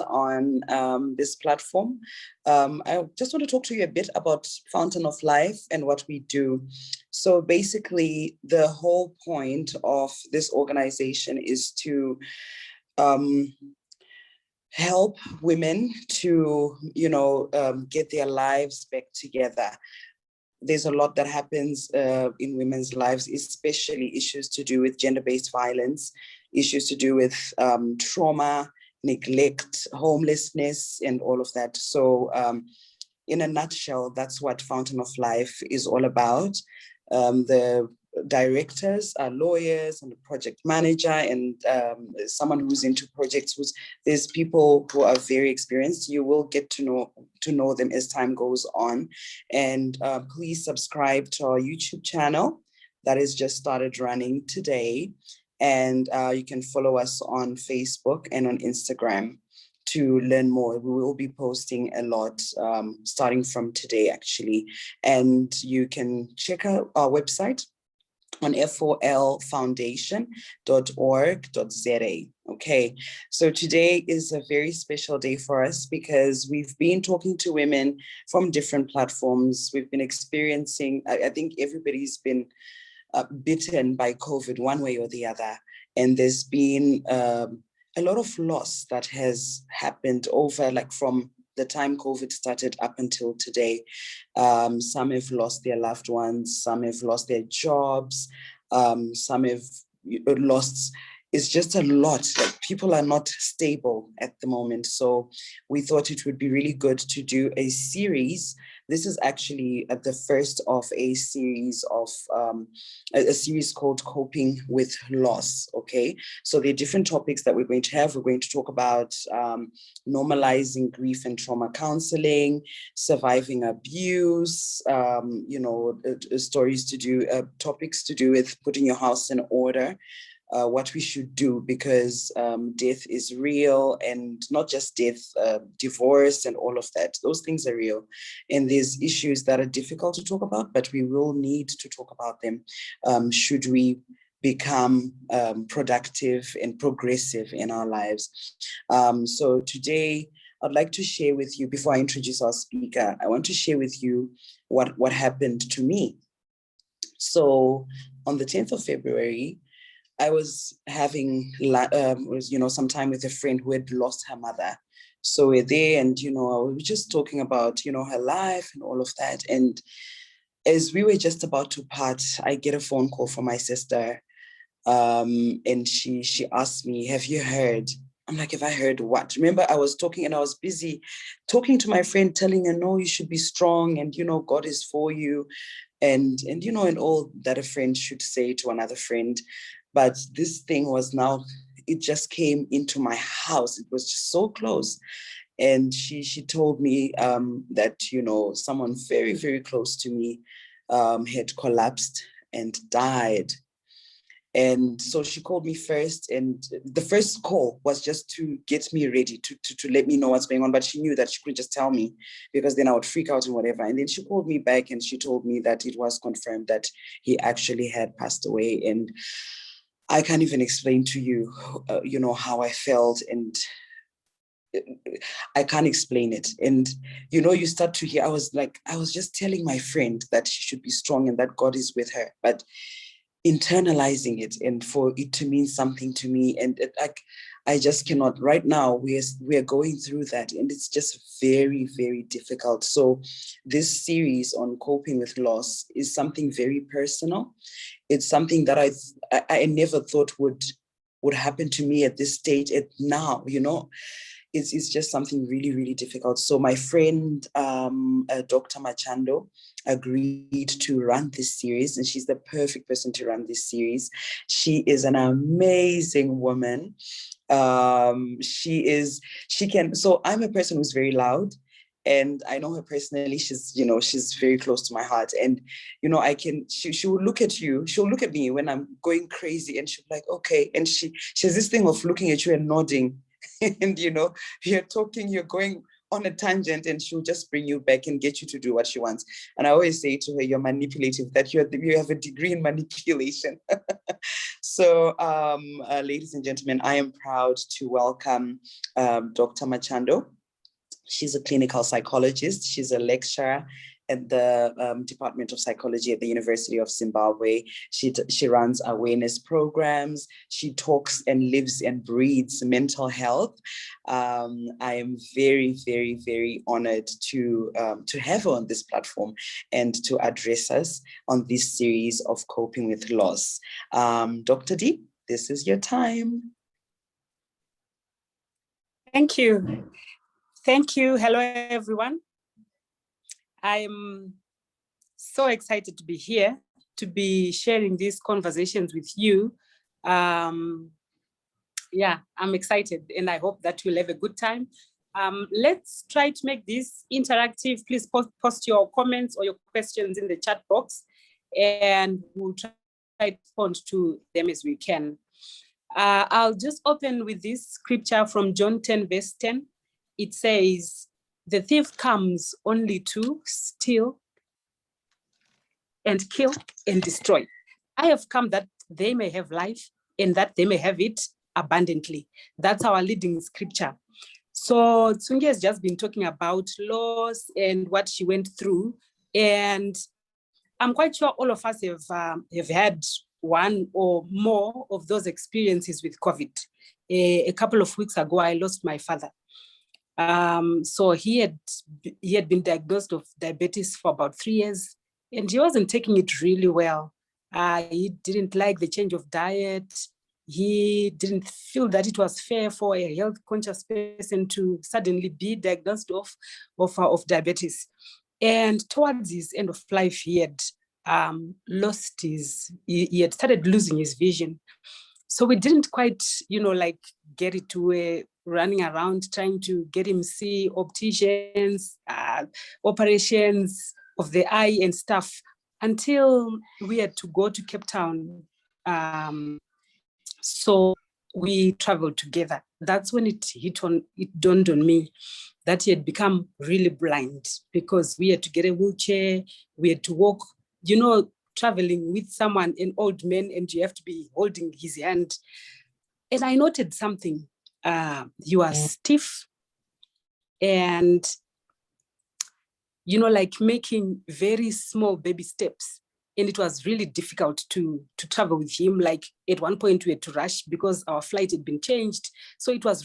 on this platform. I just want to talk to you a bit about Fountain of Life and what we do. So basically, the whole point of this organization is to help women to, get their lives back together. There's a lot that happens in women's lives, especially issues to do with gender-based violence, issues to do with trauma, neglect, homelessness, and all of that. So in a nutshell, that's what Fountain of Life is all about. The directors are lawyers and a project manager and someone who's into projects. There's people who are very experienced. You will get to know them as time goes on. And please subscribe to our YouTube channel that has just started running today. And you can follow us on Facebook and on Instagram to learn more. We will be posting a lot starting from today, actually. And you can check out our website on folfoundation.org.za. Okay, so today is a very special day for us because we've been talking to women from different platforms. We've been experiencing, I think everybody's been bitten by COVID one way or the other. And there's been a lot of loss that has happened over from the time COVID started up until today. Some have lost their loved ones, some have lost their jobs, some have lost, it's just a lot. People are not stable at the moment. So we thought it would be really good to do a series. This is actually the first of a series of a series called Coping with Loss. Okay, so there are different topics that we're going to have. We're going to talk about normalizing grief and trauma counseling, surviving abuse, stories to do, topics to do with putting your house in order. What we should do, because death is real, and not just death, divorce and all of that. Those things are real. And there's issues that are difficult to talk about, but we will need to talk about them should we become productive and progressive in our lives. So today, I'd like to share with you, before I introduce our speaker, I want to share with you what happened to me. So on the 10th of February, I was having, some time with a friend who had lost her mother. So we're there and, we were just talking about, her life and all of that. And as we were just about to part, I get a phone call from my sister. And she asked me, have you heard? I'm like, have I heard what? Remember, I was talking and I was busy talking to my friend, telling her, no, you should be strong. And, God is for you. And all that a friend should say to another friend. But this thing was now, it just came into my house. It was just so close. And she told me that, someone very, very close to me had collapsed and died. And so she called me first, and the first call was just to get me ready, to let me know what's going on. But she knew that she couldn't just tell me, because then I would freak out and whatever. And then she called me back and she told me that it was confirmed that he actually had passed away. And I can't even explain to you, how I felt, and I can't explain it. And, you start to hear, I was just telling my friend that she should be strong and that God is with her, but internalizing it and for it to mean something to me. And I just cannot. Right now, we are going through that, and it's just very, very difficult. So this series on coping with loss is something very personal. It's something that I never thought would happen to me at this stage. Now, it's just something really, really difficult. So my friend, Dr. Machando, agreed to run this series, and she's the perfect person to run this series. She is an amazing woman. So I'm a person who's very loud, and I know her personally. She's very close to my heart, and she will look at you, she'll look at me when I'm going crazy, and she'll be like, okay. And she has this thing of looking at you and nodding. And you're talking, you're going on a tangent, and she'll just bring you back and get you to do what she wants. And I always say to her, you're manipulative, that you have a degree in manipulation. So, ladies and gentlemen, I am proud to welcome Dr. Machando. She's a clinical psychologist. She's a lecturer at the Department of Psychology at the University of Zimbabwe. She runs awareness programs. She talks and lives and breathes mental health. I am very, very, very honored to have her on this platform and to address us on this series of coping with loss. Dr. D, this is your time. Thank you. Thank you. Hello, everyone. I'm so excited to be here, to be sharing these conversations with you. Yeah, I'm excited and I hope that we'll have a good time. Let's try to make this interactive. Please post your comments or your questions in the chat box and we'll try to respond to them as we can. I'll just open with this scripture from John 10, verse 10. It says, "The thief comes only to steal and kill and destroy. I have come that they may have life and that they may have it abundantly." That's our leading scripture. So Tsungi has just been talking about loss and what she went through. And I'm quite sure all of us have had one or more of those experiences with COVID. A couple of weeks ago, I lost my father. So he had been diagnosed with diabetes for about 3 years, and he wasn't taking it really well. He didn't like the change of diet. He didn't feel that it was fair for a health conscious person to suddenly be diagnosed of diabetes. And towards his end of life, he had he had started losing his vision. So we didn't quite, get it to running around trying to get him see opticians, operations of the eye and stuff, until we had to go to Cape Town. So we traveled together. That's when it dawned on me that he had become really blind, because we had to get a wheelchair, we had to walk, traveling with someone, an old man, and you have to be holding his hand. And I noted something. He was stiff and, like making very small baby steps. And it was really difficult to travel with him. Like at one point we had to rush because our flight had been changed. So it was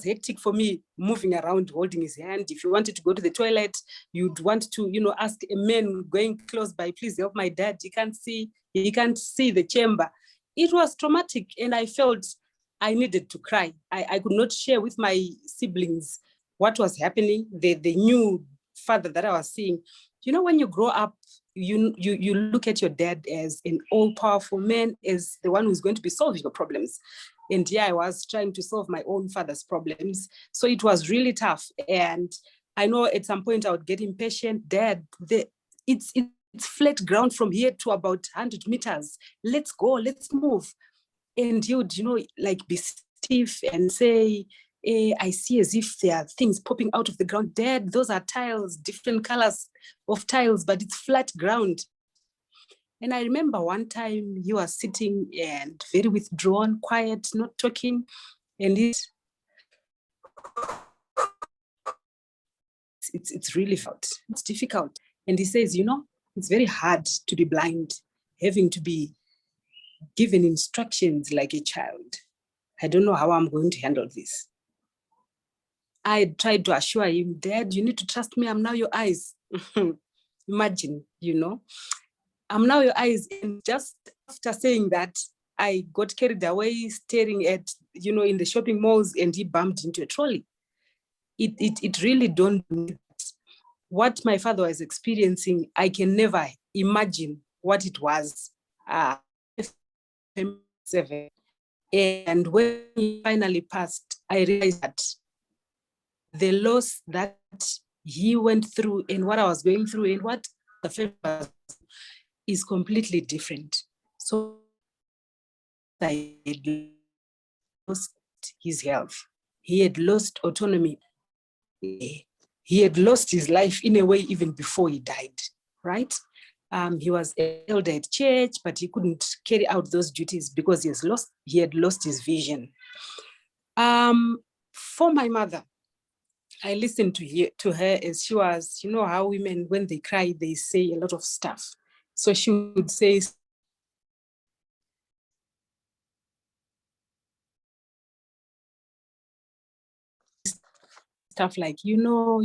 hectic for me moving around, holding his hand. If you wanted to go to the toilet, you'd want to, ask a man going close by, please help my dad. He can't see the chamber. It was traumatic. And I felt I needed to cry. I could not share with my siblings what was happening. They knew father that I was seeing. When you grow up, you look at your dad as an all-powerful man, as the one who's going to be solving your problems. And I was trying to solve my own father's problems. So it was really tough. And I know at some point I would get impatient. Dad, it's flat ground from here to about 100 meters. Let's go, let's move. And he would, be stiff and say, I see as if there are things popping out of the ground. Dad, those are tiles, different colors of tiles, but it's flat ground. And I remember one time he was sitting and very withdrawn, quiet, not talking. And it's really felt, it's difficult. And he says, it's very hard to be blind, having to be given instructions like a child. I don't know how I'm going to handle this. I tried to assure him, Dad, you need to trust me. I'm now your eyes. Imagine, I'm now your eyes. And just after saying that, I got carried away staring at, in the shopping malls, and he bumped into a trolley. It really dawned on me what my father was experiencing. I can never imagine what it was. 7. And when he finally passed, I realized that the loss that he went through and what I was going through and what the family was is completely different. So I had lost his health. He had lost autonomy. He had lost his life in a way even before he died, right? He was elder at church, but he couldn't carry out those duties because he had lost his vision. For my mother, I listened to her as she was, you know how women, when they cry, they say a lot of stuff. So she would say stuff like, you know,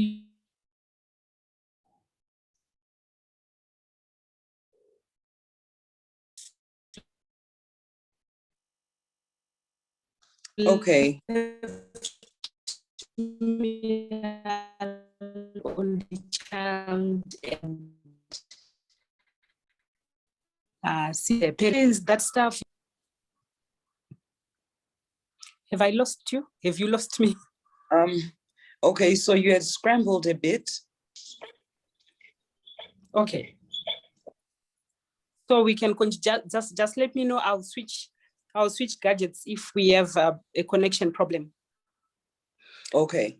Okay. only child and see the parents, that stuff. Have I lost you? Have you lost me? Okay, so you had scrambled a bit. Okay. So we can just let me know. I'll switch gadgets if we have a connection problem. Okay.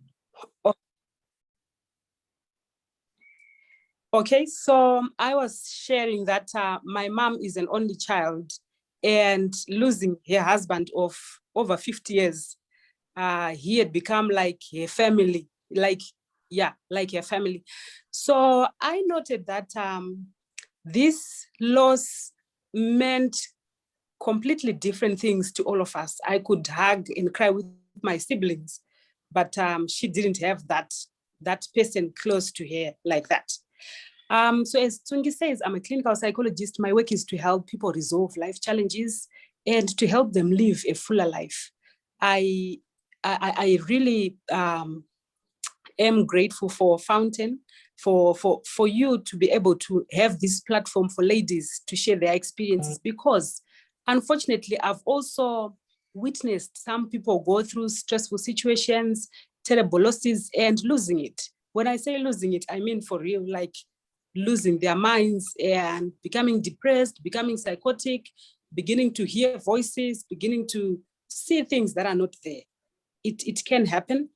Okay, so I was sharing that my mom is an only child, and losing her husband of over 50 years, he had become like a family, like a family. So I noted that this loss meant completely different things to all of us. I could hug and cry with my siblings, but she didn't have that person close to her like that. So as Tsungi says, I'm a clinical psychologist. My work is to help people resolve life challenges and to help them live a fuller life. I really am grateful for Fountain, for you to be able to have this platform for ladies to share their experiences, because unfortunately, I've also witnessed some people go through stressful situations, terrible losses, and losing it. When I say losing it, I mean for real, like losing their minds and becoming depressed, becoming psychotic, beginning to hear voices, beginning to see things that are not there. It can happen.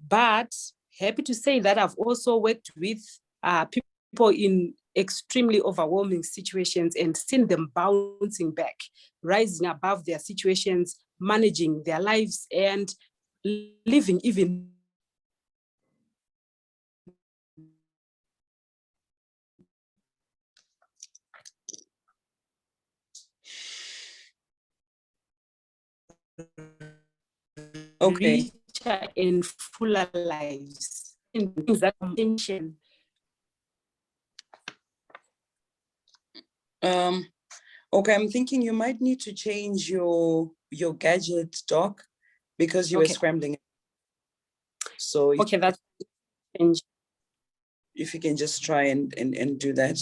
But happy to say that I've also worked with people in extremely overwhelming situations and seen them bouncing back, rising above their situations, managing their lives, and living even Okay. richer and fuller lives. And things that mention. Okay, I'm thinking you might need to change your gadget dock because you were scrambling. So okay, that's change. If you can just try and do that.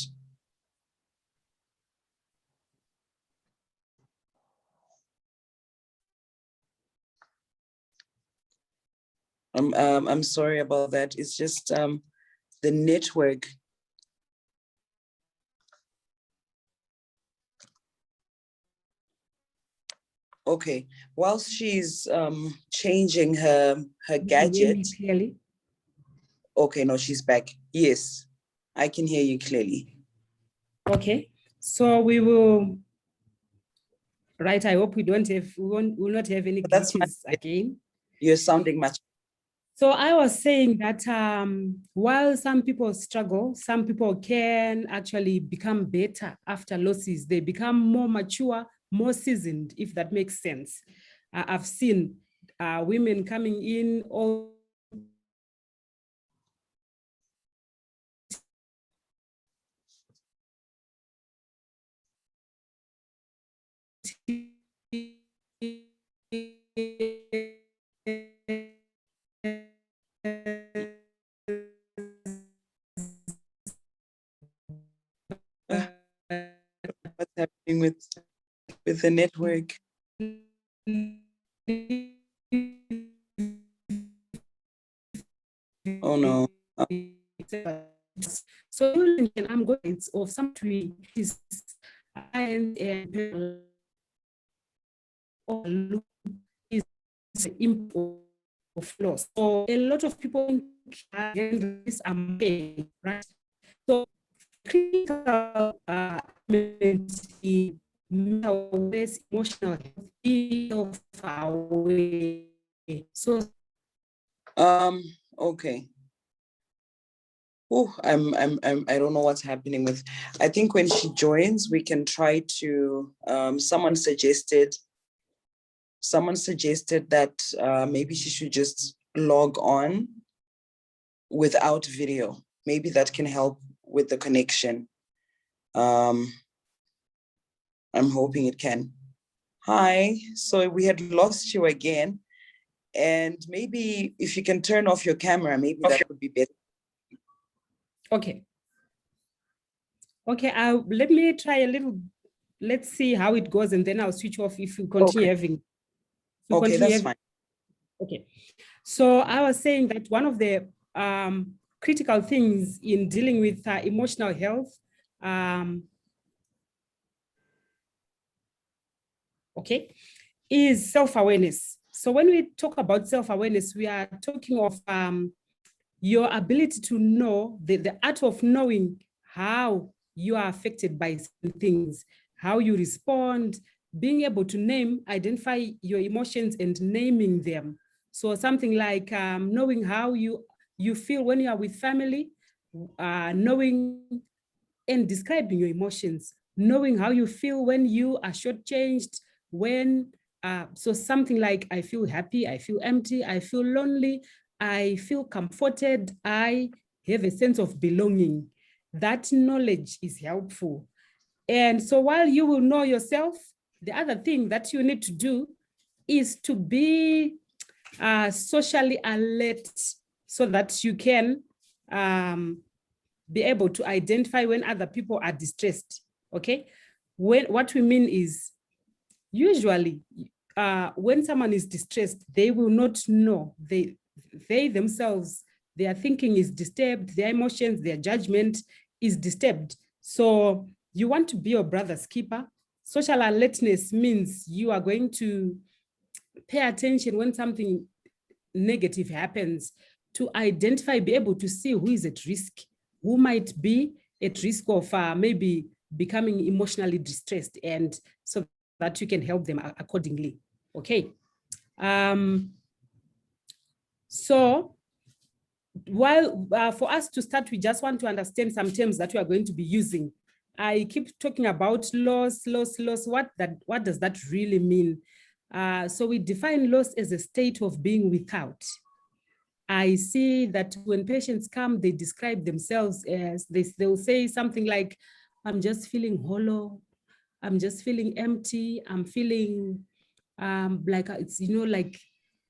I'm sorry about that. It's just the network. Okay, whilst she's changing her gadget. Clearly. Okay, no, she's back. Yes, I can hear you clearly. Okay, so we will. Right, I hope we will not have any glitches again. You're sounding much. So I was saying that while some people struggle, some people can actually become better after losses. They become more mature, more seasoned, if that makes sense. I've seen women coming in all What's happening with the network? Oh no. So I'm going of some tree is and is of loss. So a lot of people think this right. So critical mental wellness, emotional health of our way. So okay. Oh, I don't know what's happening with. I think when she joins, we can try to. Someone suggested that maybe she should just log on without video. Maybe that can help with the connection. I'm hoping it can. Hi. So we had lost you again, and maybe if you can turn off your camera, maybe that would be better. okay. Okay, let me try a little. Let's see how it goes, and then I'll switch off if you continue Okay. having. Okay, that's fine. Okay. So I was saying that one of the critical things in dealing with emotional health, okay, is self-awareness. So when we talk about self-awareness, we are talking of your ability to know, the art of knowing how you are affected by certain things, how you respond, being able to name, identify your emotions and naming them. So something like knowing how you feel when you are with family, knowing and describing your emotions, knowing how you feel when you are shortchanged, when, so something like I feel happy, I feel empty, I feel lonely, I feel comforted, I have a sense of belonging. That knowledge is helpful. And so while you will know yourself, the other thing that you need to do is to be socially alert so that you can be able to identify when other people are distressed, okay? What we mean is usually when someone is distressed, they will not know. They themselves, their thinking is disturbed, their emotions, their judgment is disturbed. So you want to be your brother's keeper. Social alertness means you are going to pay attention when something negative happens, to identify, be able to see who is at risk, who might be at risk of maybe becoming emotionally distressed, and so that you can help them accordingly. Okay. So while for us to start, we just want to understand some terms that we are going to be using. I keep talking about loss. What does that really mean? So we define loss as a state of being without. I see that when patients come, they describe themselves as this, they'll say something like, I'm just feeling hollow, I'm just feeling empty, I'm feeling like it's, you know, like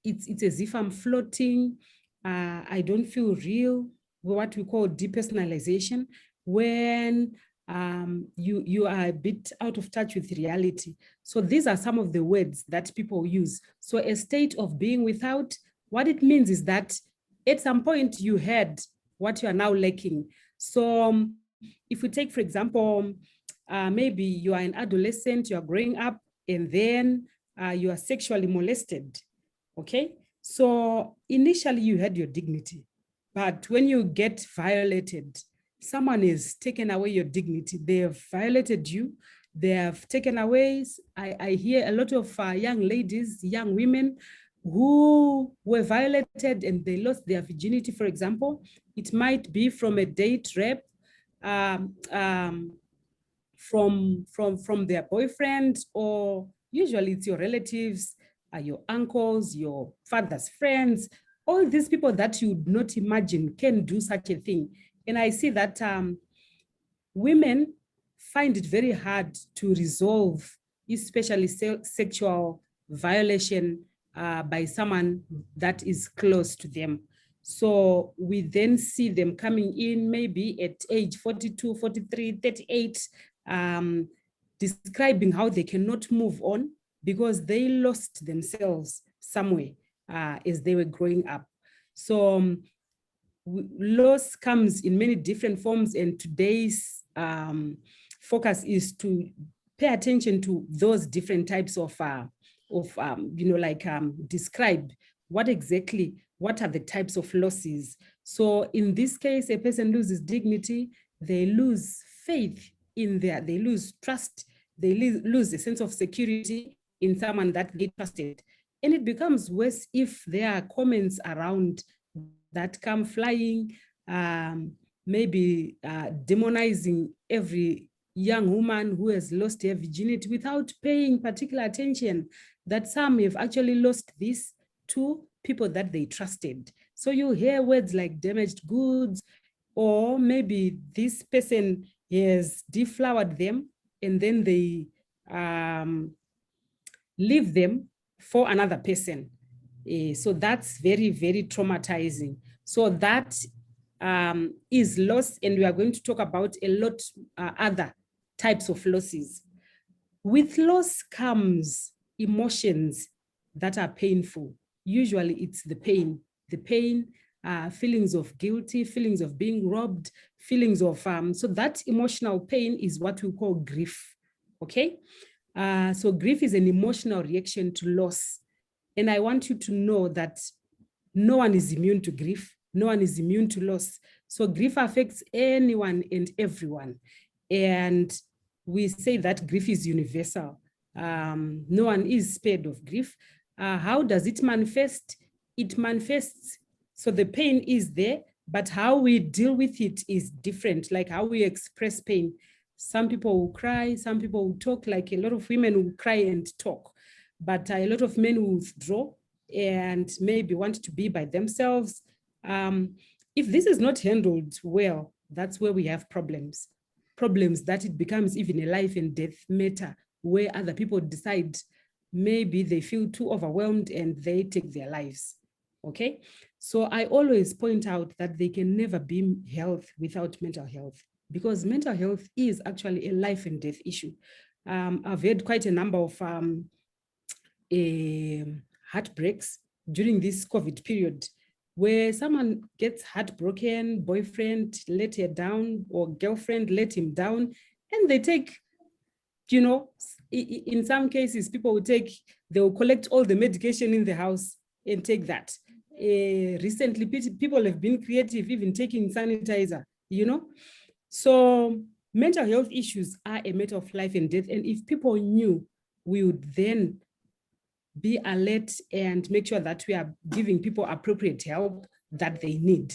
it's as if I'm floating, I don't feel real, what we call depersonalization, when you are a bit out of touch with reality. So these are some of the words that people use. So a state of being without, what it means is that at some point you had what you are now lacking. So if we take, for example, maybe you are an adolescent, you are growing up, and then you are sexually molested, okay? So initially you had your dignity, but when you get violated, someone has taken away your dignity. They have violated you. They have taken away, I hear a lot of young ladies, young women who were violated and they lost their virginity, for example. It might be from a date rape, from their boyfriend, or usually it's your relatives, your uncles, your father's friends, all these people that you would not imagine can do such a thing. And I see that women find it very hard to resolve, especially sexual violation by someone that is close to them. So we then see them coming in maybe at age 42, 43, 38, describing how they cannot move on because they lost themselves somewhere as they were growing up. So loss comes in many different forms, and today's focus is to pay attention to those different types of describe what are the types of losses. So in this case, a person loses dignity, they lose faith in they lose trust, they lose a sense of security in someone that they trusted. And it becomes worse if there are comments around that come flying, maybe demonizing every young woman who has lost her virginity without paying particular attention that some have actually lost this to people that they trusted. So you hear words like damaged goods, or maybe this person has deflowered them and then they leave them for another person. So that's very, very traumatizing. So that is loss, and we are going to talk about a lot other types of losses. With loss comes emotions that are painful. Usually it's the pain, feelings of guilty, feelings of being robbed, feelings of, so that emotional pain is what we call grief, okay? So grief is an emotional reaction to loss. And I want you to know that no one is immune to grief. No one is immune to loss. So grief affects anyone and everyone. And we say that grief is universal. No one is spared of grief. How does it manifest? It manifests, so the pain is there, but how we deal with it is different, like how we express pain. Some people will cry, some people will talk, like a lot of women will cry and talk, but a lot of men will withdraw and maybe want to be by themselves. If this is not handled well, that's where we have problems that it becomes even a life and death matter, where other people decide maybe they feel too overwhelmed and they take their lives. Okay, so I always point out that they can never be health without mental health, because mental health is actually a life and death issue. I've had quite a number of heartbreaks during this COVID period, where someone gets heartbroken, boyfriend let her down or girlfriend let him down, and they take, you know, in some cases, people will they will collect all the medication in the house and take that. Recently, people have been creative, even taking sanitizer, you know. So mental health issues are a matter of life and death. And if people knew, we would then be alert and make sure that we are giving people appropriate help that they need.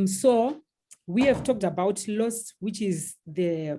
So we have talked about loss, which is the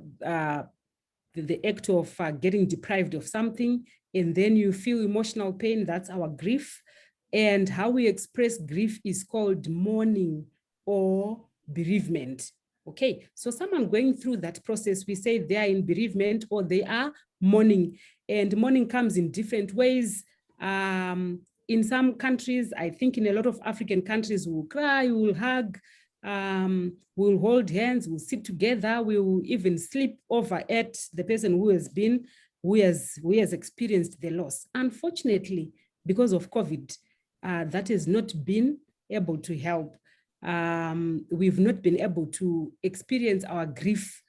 act of getting deprived of something, and then you feel emotional pain. That's our grief. And how we express grief is called mourning or bereavement. Okay, so someone going through that process, we say they are in bereavement or they are mourning, and mourning comes in different ways. In some countries, I think in a lot of African countries, we'll cry, we'll hug, we'll hold hands, we'll sit together, we'll even sleep over at the person who has experienced the loss. Unfortunately, because of COVID, that has not been able to help. We've not been able to experience our grief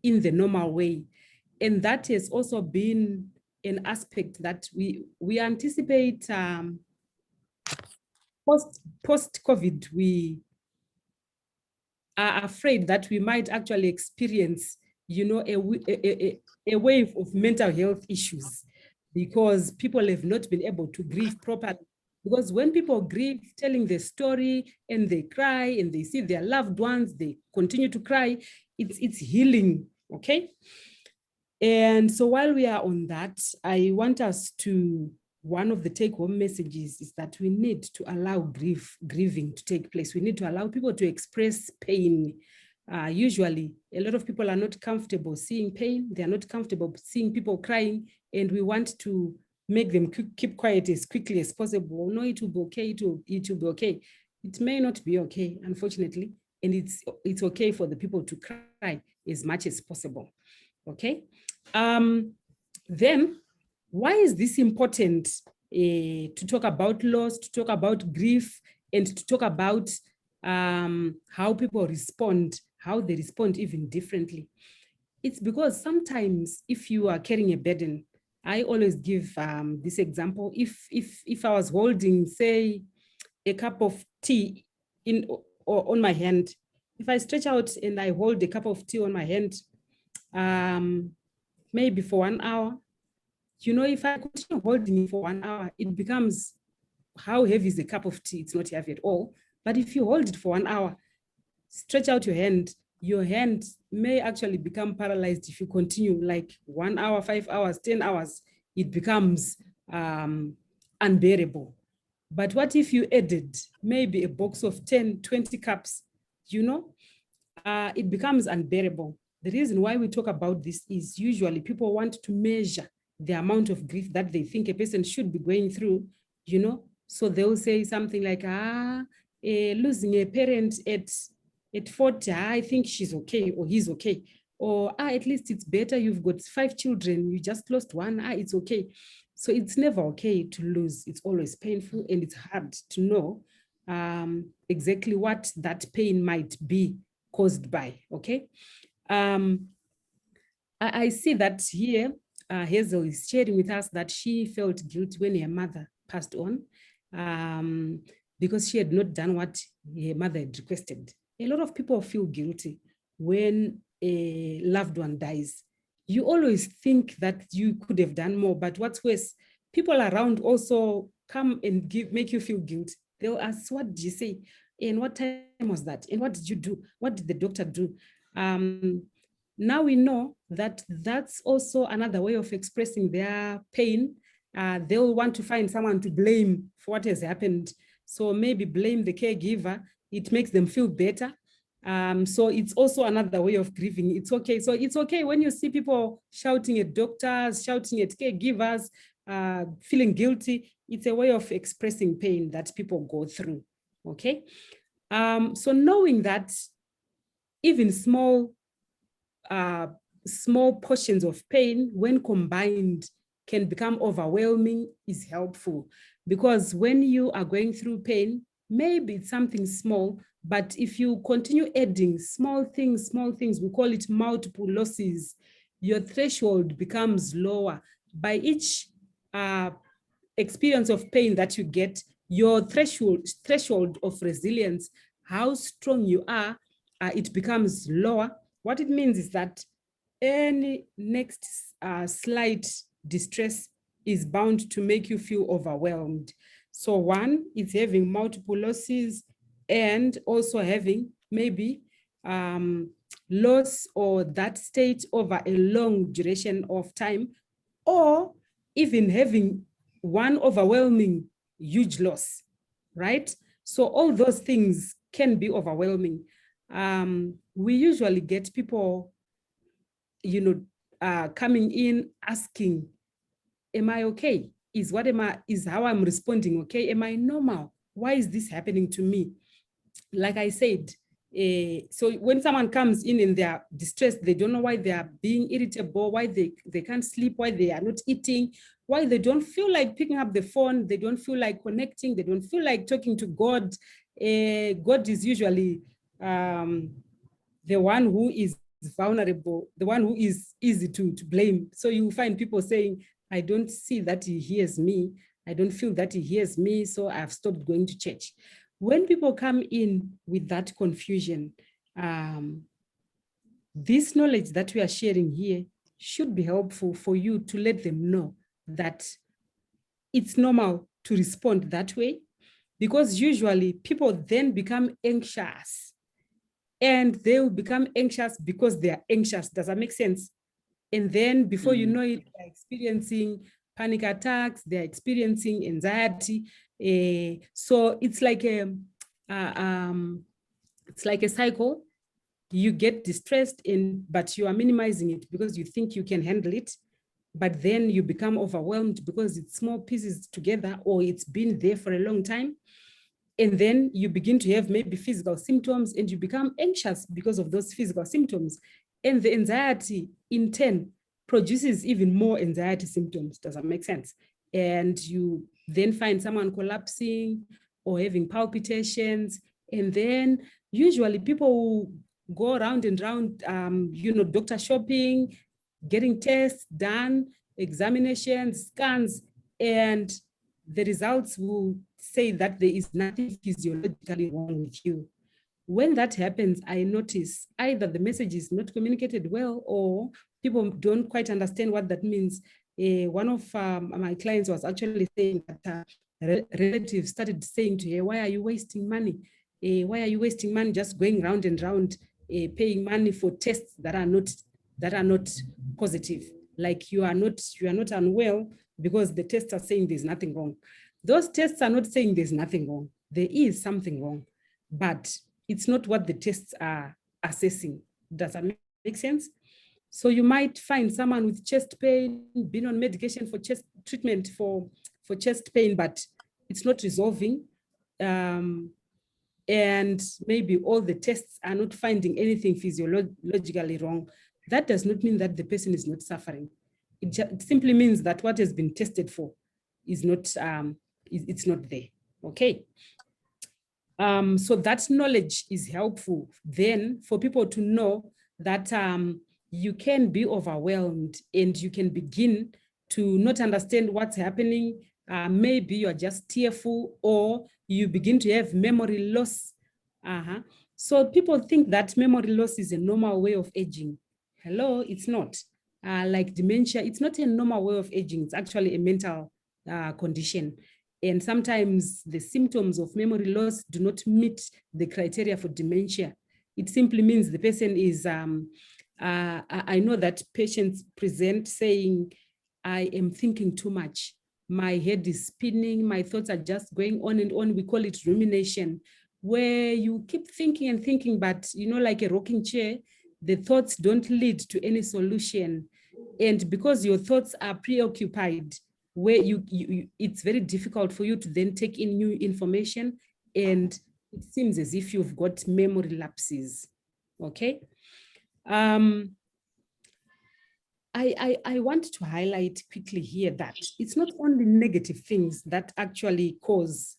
in the normal way. And that has also been an aspect that we anticipate post-COVID. We are afraid that we might actually experience, you know, a wave of mental health issues, because people have not been able to grieve properly. Because when people grieve, telling the story and they cry and they see their loved ones, they continue to cry, it's healing, okay? And so while we are on that, I want us to, one of the take-home messages is that we need to allow grieving to take place. We need to allow people to express pain. Usually, a lot of people are not comfortable seeing pain. They are not comfortable seeing people crying, and we want to make them keep quiet as quickly as possible. No, it will be okay. It will be okay. It may not be okay, unfortunately, and it's okay for the people to cry as much as possible. Okay. Then, why is this important to talk about loss, to talk about grief, and to talk about how people respond, how they respond even differently? It's because sometimes if you are carrying a burden, I always give this example. If I was holding, say, a cup of tea on my hand, if I stretch out and I hold a cup of tea on my hand, maybe for 1 hour, you know, if I continue holding it for 1 hour, it becomes, how heavy is a cup of tea? It's not heavy at all. But if you hold it for 1 hour, stretch out your hand may actually become paralyzed if you continue like 1 hour, 5 hours, 10 hours, it becomes unbearable. But what if you added maybe a box of 10, 20 cups, you know, it becomes unbearable. The reason why we talk about this is usually people want to measure the amount of grief that they think a person should be going through, you know. So they'll say something like, losing a parent at 40, I think she's okay or he's okay. Or at least it's better, you've got 5 children, you just lost one, it's okay. So it's never okay to lose. It's always painful and it's hard to know exactly what that pain might be caused by, okay? I see that here, Hazel is sharing with us that she felt guilty when her mother passed on because she had not done what her mother had requested. A lot of people feel guilty when a loved one dies. You always think that you could have done more, but what's worse, people around also come and make you feel guilty. They'll ask, what did you say? And what time was that? And what did you do? What did the doctor do? Now we know that that's also another way of expressing their pain. They'll want to find someone to blame for what has happened. So maybe blame the caregiver. It makes them feel better. So it's also another way of grieving. It's okay. So it's okay when you see people shouting at doctors, shouting at caregivers, feeling guilty. It's a way of expressing pain that people go through. Okay. So knowing that even small portions of pain, when combined, can become overwhelming is helpful. Because when you are going through pain, maybe it's something small, but if you continue adding small things, we call it multiple losses, your threshold becomes lower. By each experience of pain that you get, your threshold of resilience, how strong you are, it becomes lower. What it means is that any next slight distress is bound to make you feel overwhelmed. So one is having multiple losses and also having maybe loss or that state over a long duration of time, or even having one overwhelming huge loss, right? So all those things can be overwhelming. We usually get people, you know, coming in asking, am I okay? Is how I'm responding okay? Am I normal? Why is this happening to me? Like I said, so when someone comes in and they are distressed, they don't know why they are being irritable, why they can't sleep, why they are not eating, why they don't feel like picking up the phone, they don't feel like connecting, they don't feel like talking to God. God is usually the one who is vulnerable, the one who is easy to blame. So you find people saying, I don't see that he hears me. I don't feel that he hears me, so I've stopped going to church. When people come in with that confusion, this knowledge that we are sharing here should be helpful for you to let them know that it's normal to respond that way, because usually people then become anxious, and they will become anxious because they are anxious. Does that make sense? And then before you know it, they're experiencing panic attacks, they're experiencing anxiety. So it's like a cycle. You get distressed, but you are minimizing it because you think you can handle it. But then you become overwhelmed because it's small pieces together, or it's been there for a long time. And then you begin to have maybe physical symptoms, and you become anxious because of those physical symptoms. And the anxiety in turn produces even more anxiety symptoms. Does that make sense? And you then find someone collapsing or having palpitations. And then usually people go around and around, you know, doctor shopping, getting tests done, examinations, scans, and the results will say that there is nothing physiologically wrong with you. When that happens, I notice either the message is not communicated well or people don't quite understand what that means. One of my clients was actually saying that relatives started saying to her, why are you wasting money? Why are you wasting money just going round and round, paying money for tests that are not positive? Like you are not unwell because the tests are saying there's nothing wrong. Those tests are not saying there's nothing wrong. There is something wrong, but it's not what the tests are assessing. Does that make sense? So you might find someone with chest pain, been on medication for chest treatment for chest pain, but it's not resolving. And maybe all the tests are not finding anything physiologically wrong. That does not mean that the person is not suffering. It simply means that what has been tested for is not, it's not there, okay? So that knowledge is helpful then for people to know that you can be overwhelmed and you can begin to not understand what's happening. Maybe you're just tearful or you begin to have memory loss. So people think that memory loss is a normal way of aging. Hello, it's not. Like dementia, it's not a normal way of aging. It's actually a mental condition. And sometimes the symptoms of memory loss do not meet the criteria for dementia. It simply means the person is, I know that patients present saying, I am thinking too much. My head is spinning, my thoughts are just going on and on. We call it rumination, where you keep thinking and thinking, but like a rocking chair, the thoughts don't lead to any solution. And because your thoughts are preoccupied, where it's very difficult for you to then take in new information, and it seems as if you've got memory lapses, okay? I want to highlight quickly here that it's not only negative things that actually cause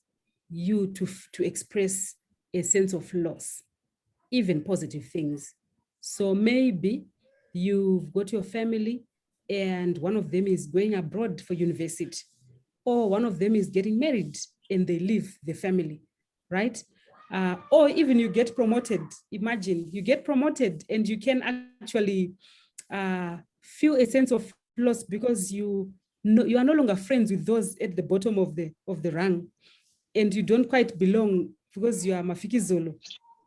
you to express a sense of loss, even positive things. So maybe you've got your family and one of them is going abroad for university, or one of them is getting married and they leave the family, right? Or even you get promoted. Imagine you get promoted and you can actually feel a sense of loss because you are no longer friends with those at the bottom of the rung, and you don't quite belong because you are mafikizolo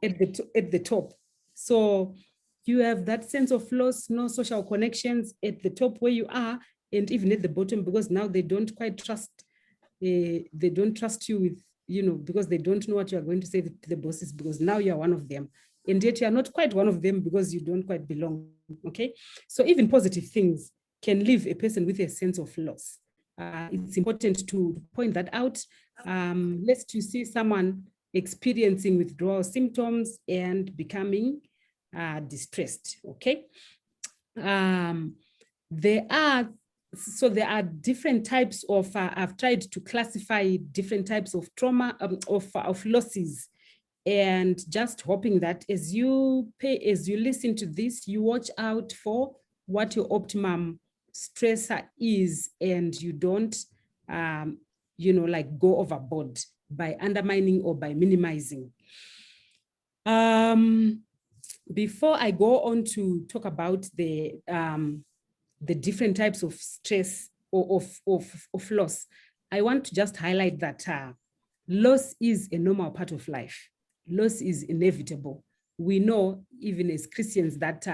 at the top. So you have that sense of loss, no social connections at the top where you are, and even at the bottom, because now they don't quite trust, they don't trust you with, because they don't know what you are going to say to the bosses, because now you are one of them. And yet you are not quite one of them because you don't quite belong, okay? So even positive things can leave a person with a sense of loss. It's important to point that out. Lest you see someone experiencing withdrawal symptoms and becoming distressed, okay? There are different types of, I've tried to classify different types of trauma, of losses, and just hoping that as you listen to this, you watch out for what your optimum stressor is, and you don't, like go overboard by undermining or by minimizing. Before I go on to talk about the different types of stress or of loss, I want to just highlight that loss is a normal part of life. Loss is inevitable. We know, even as Christians, that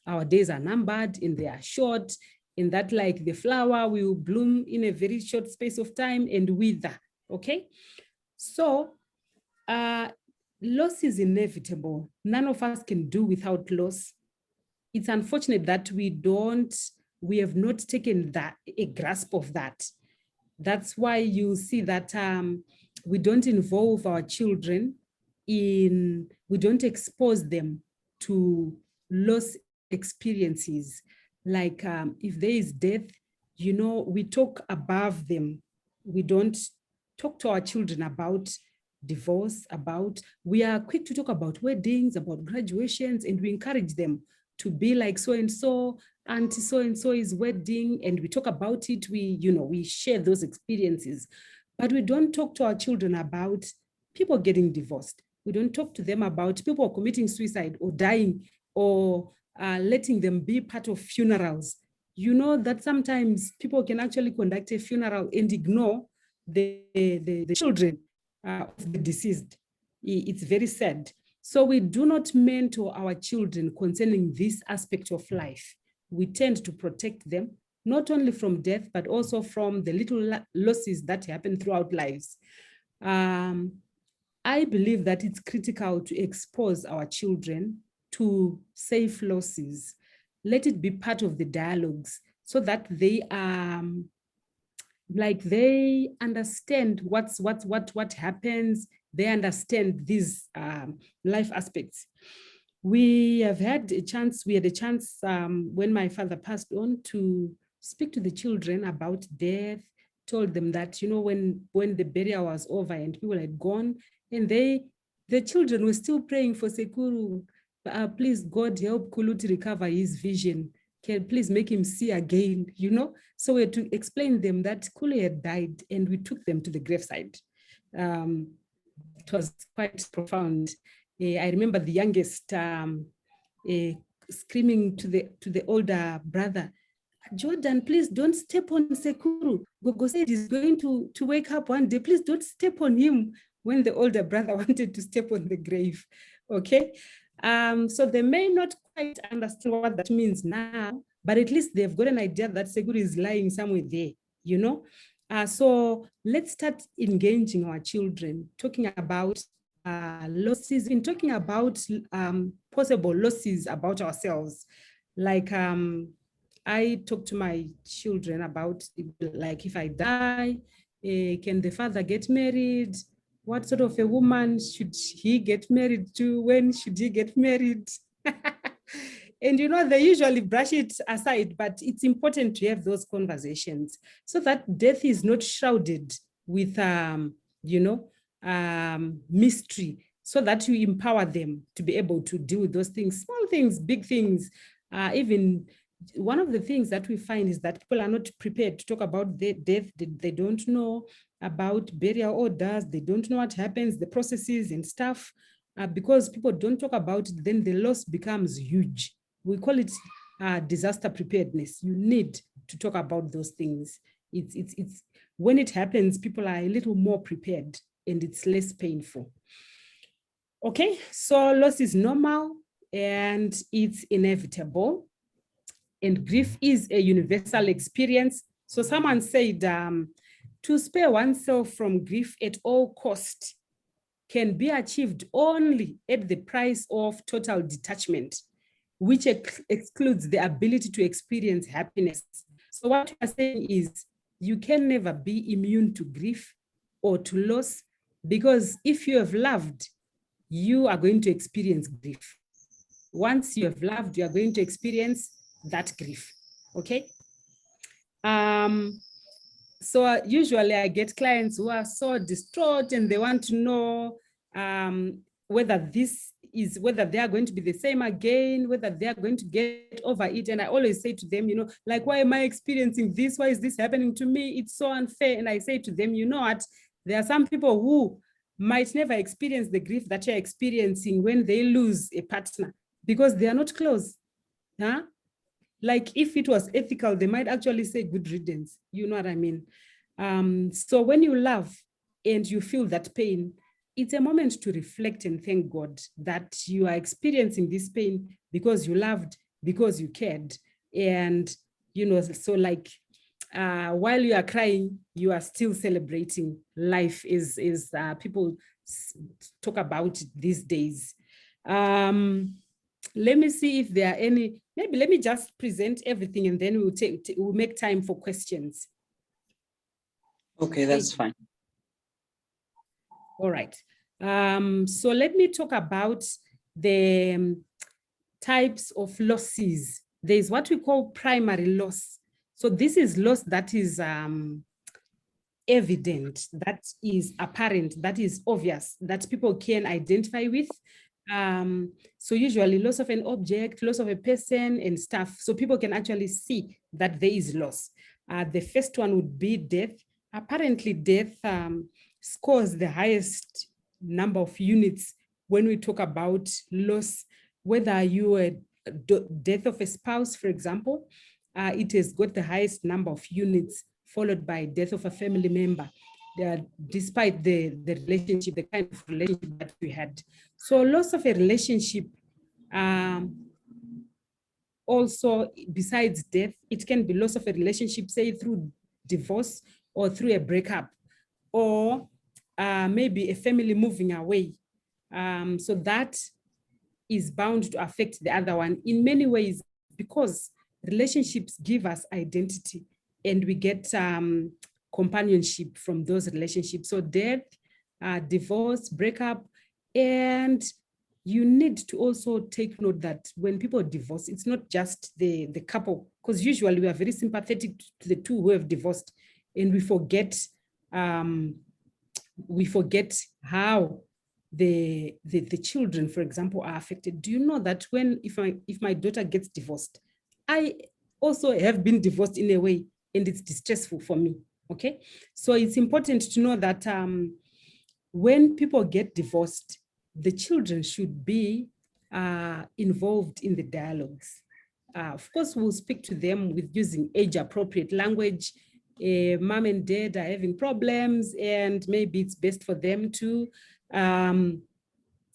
our days are numbered and they are short, and that like the flower will bloom in a very short space of time and wither, okay? So loss is inevitable. None of us can do without loss. It's unfortunate that we have not taken a grasp of that. That's why you see that we don't involve our children we don't expose them to loss experiences. Like if there is death, we talk above them. We don't talk to our children about divorce, we are quick to talk about weddings, about graduations, and we encourage them to be like so-and-so, auntie so-and-so is wedding, and we talk about it, we share those experiences, but we don't talk to our children about people getting divorced, We don't talk to them about people committing suicide or dying or letting them be part of funerals. You know that sometimes people can actually conduct a funeral and ignore the children of the deceased. It's very sad. So we do not mentor our children concerning this aspect of life. We tend to protect them, not only from death, but also from the little losses that happen throughout lives. I believe that it's critical to expose our children to safe losses. Let it be part of the dialogues so that they they understand what happens. They understand these life aspects. We had a chance when my father passed on to speak to the children about death, told them that, you know, when the burial was over and people had gone, and the children were still praying for Sekuru, please God help Kulu to recover his vision. Can please make him see again, you know? So we had to explain them that Kulu had died, and we took them to the graveside. It was quite profound. I remember the youngest screaming to the older brother, Jordan, please don't step on Sekuru. Gogo said he's going to wake up one day. Please don't step on him, when the older brother wanted to step on the grave. Okay. So they may not quite understand what that means now, but at least they've got an idea that Sekuru is lying somewhere there, you know. So let's start engaging our children, talking about losses, in talking about possible losses about ourselves. Like I talk to my children about, like, if I die, can the father get married? What sort of a woman should he get married to? When should he get married? And, you know, they usually brush it aside, but it's important to have those conversations so that death is not shrouded with, mystery, so that you empower them to be able to deal with those things, small things, big things. Even one of the things that we find is that people are not prepared to talk about death. They don't know about burial orders. They don't know what happens, the processes and stuff. Because people don't talk about it, then the loss becomes huge. We call it disaster preparedness. You need to talk about those things. It's when it happens, people are a little more prepared and it's less painful. Okay, so loss is normal and it's inevitable. And grief is a universal experience. So someone said, to spare oneself from grief at all cost can be achieved only at the price of total detachment, which excludes the ability to experience happiness. So what I'm saying is, you can never be immune to grief or to loss, because if you have loved, you are going to experience grief. Once you have loved, you are going to experience that grief. Okay. So usually I get clients who are so distraught and they want to know whether they are going to be the same again, whether they are going to get over it. And I always say to them, you know, like, why am I experiencing this? Why is this happening to me? It's so unfair. And I say to them, you know what? There are some people who might never experience the grief that you're experiencing when they lose a partner, because they are not close. Huh? Like, if it was ethical, they might actually say good riddance. You know what I mean? So when you love and you feel that pain, it's a moment to reflect and thank God that you are experiencing this pain because you loved, because you cared. And, you know, so like, while you are crying, you are still celebrating life, is people talk about it these days. Let me see if there are any, maybe let me just present everything and then we'll make time for questions. Okay, that's fine. All right. So let me talk about the types of losses. There's what we call primary loss. So this is loss that is evident, that is apparent, that is obvious, that people can identify with. So usually loss of an object, loss of a person and stuff. So people can actually see that there is loss. The first one would be death. Apparently death scores the highest number of units when we talk about loss, whether you a death of a spouse, for example, it has got the highest number of units, followed by death of a family member, despite the relationship, the kind of relationship that we had. So loss of a relationship, also, besides death, it can be loss of a relationship, say through divorce or through a breakup, or maybe a family moving away. So that is bound to affect the other one in many ways, because relationships give us identity and we get companionship from those relationships. So death, divorce, breakup, and you need to also take note that when people divorce, it's not just the couple, because usually we are very sympathetic to the two who have divorced, and we forget how the children, for example, are affected. Do you know that if my daughter gets divorced, I also have been divorced in a way, and it's distressful for me. Okay, so it's important to know that when people get divorced, the children should be involved in the dialogues. Of course, we'll speak to them with using age-appropriate language. Mom and dad are having problems, and maybe it's best for them to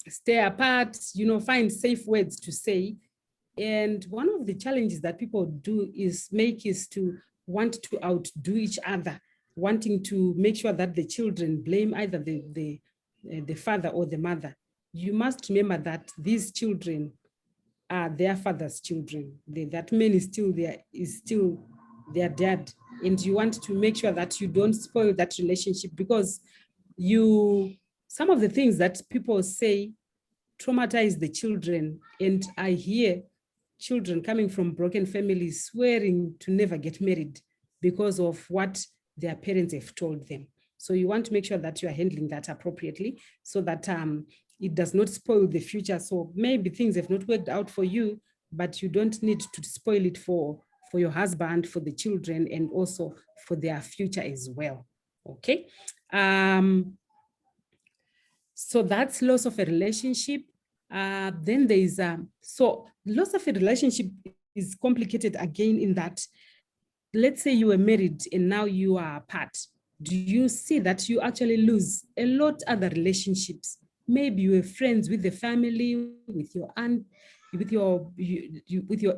stay apart, find safe words to say. And one of the challenges that people do is to want to outdo each other, wanting to make sure that the children blame either the father or the mother. You must remember that these children are their father's children. That man is still their dad. And you want to make sure that you don't spoil that relationship, because some of the things that people say traumatize the children. And I hear children coming from broken families swearing to never get married because of what their parents have told them. So you want to make sure that you are handling that appropriately, so that it does not spoil the future. So maybe things have not worked out for you, but you don't need to spoil it for your husband, for the children, and also for their future as well. Okay. So that's loss of a relationship. Then there is, so loss of a relationship is complicated again in that, let's say you were married and now you are apart. Do you see that you actually lose a lot other relationships? Maybe you were friends with the family, with your aunt, with your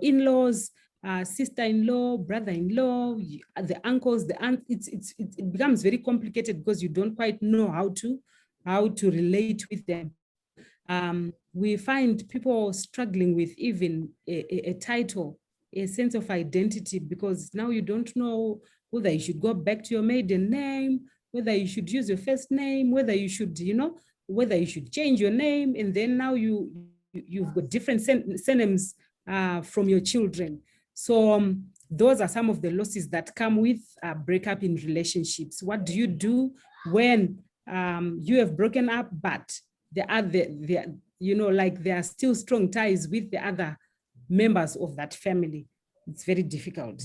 in-laws, sister-in-law, brother-in-law, the uncles, the aunt. It becomes very complicated because you don't quite know how to relate with them. We find people struggling with even a title, a sense of identity, because now you don't know whether you should go back to your maiden name, whether you should use your first name, whether you should, whether you should change your name. And then now you've got different surnames from your children. So those are some of the losses that come with breakup in relationships. What do you do when you have broken up, but there are still strong ties with the other members of that family? It's very difficult.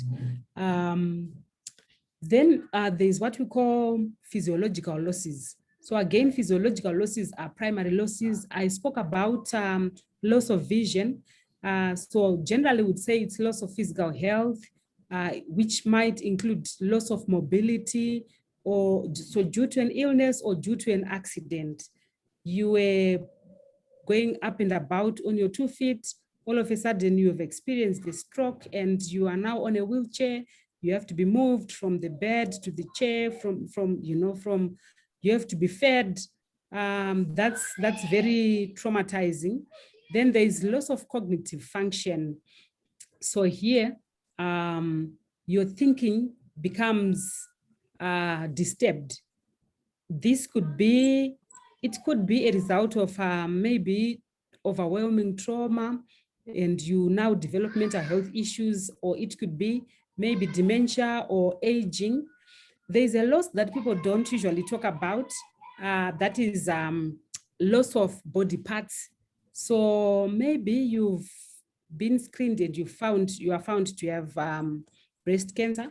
Then there's what we call physiological losses. So again, physiological losses are primary losses. I spoke about loss of vision. So generally would say it's loss of physical health, which might include loss of mobility, or so due to an illness or due to an accident. You were going up and about on your 2 feet, all of a sudden you have experienced a stroke and you are now on a wheelchair. You have to be moved from the bed to the chair, you have to be fed. That's very traumatizing. Then there is loss of cognitive function. So here, your thinking becomes disturbed. It could be a result of maybe overwhelming trauma, and you now develop mental health issues, or it could be maybe dementia or aging. There's a loss that people don't usually talk about, that is loss of body parts. So maybe you've been screened and you are found to have breast cancer,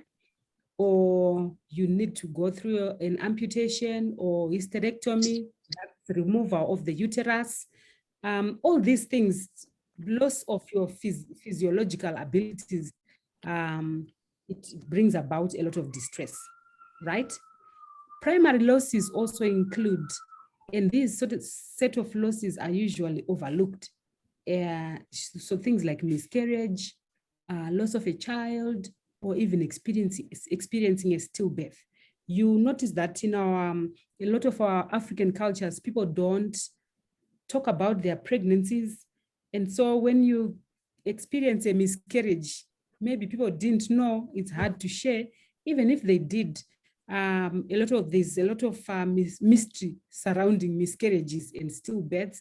or you need to go through an amputation or hysterectomy. removal of the uterus, all these things, loss of your physiological abilities, it brings about a lot of distress, right? Primary losses also include, and these sort of set of losses are usually overlooked. So things like miscarriage, loss of a child, or even experiencing a stillbirth. You notice that in our a lot of our African cultures, people don't talk about their pregnancies. And so when you experience a miscarriage, maybe people didn't know, it's hard to share. Even if they did, there's a lot of mystery surrounding miscarriages and stillbirths,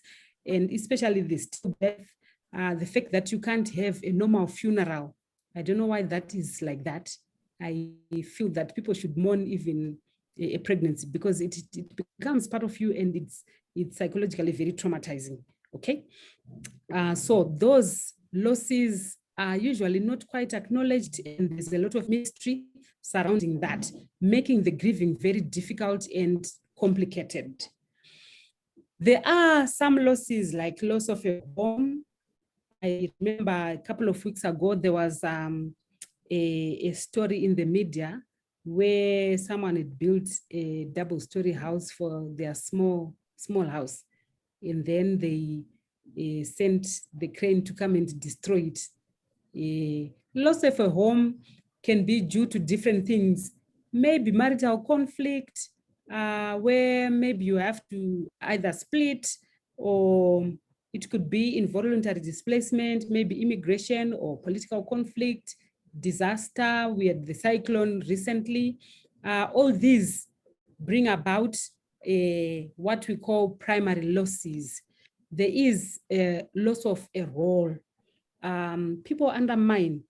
and especially the stillbirth, the fact that you can't have a normal funeral. I don't know why that is like that. I feel that people should mourn even a pregnancy, because it becomes part of you, and it's psychologically very traumatizing. Okay, so those losses are usually not quite acknowledged, and there's a lot of mystery surrounding that, making the grieving very difficult and complicated. There are some losses, like loss of a home. I remember a couple of weeks ago, there was a story in the media where someone had built a double-story house for their small house, and then they sent the crane to come and destroy it. Loss of a home can be due to different things, maybe marital conflict, where maybe you have to either split, or it could be involuntary displacement, maybe immigration or political conflict, disaster. We had the cyclone recently. All these bring about what we call primary losses. There is a loss of a role. People undermine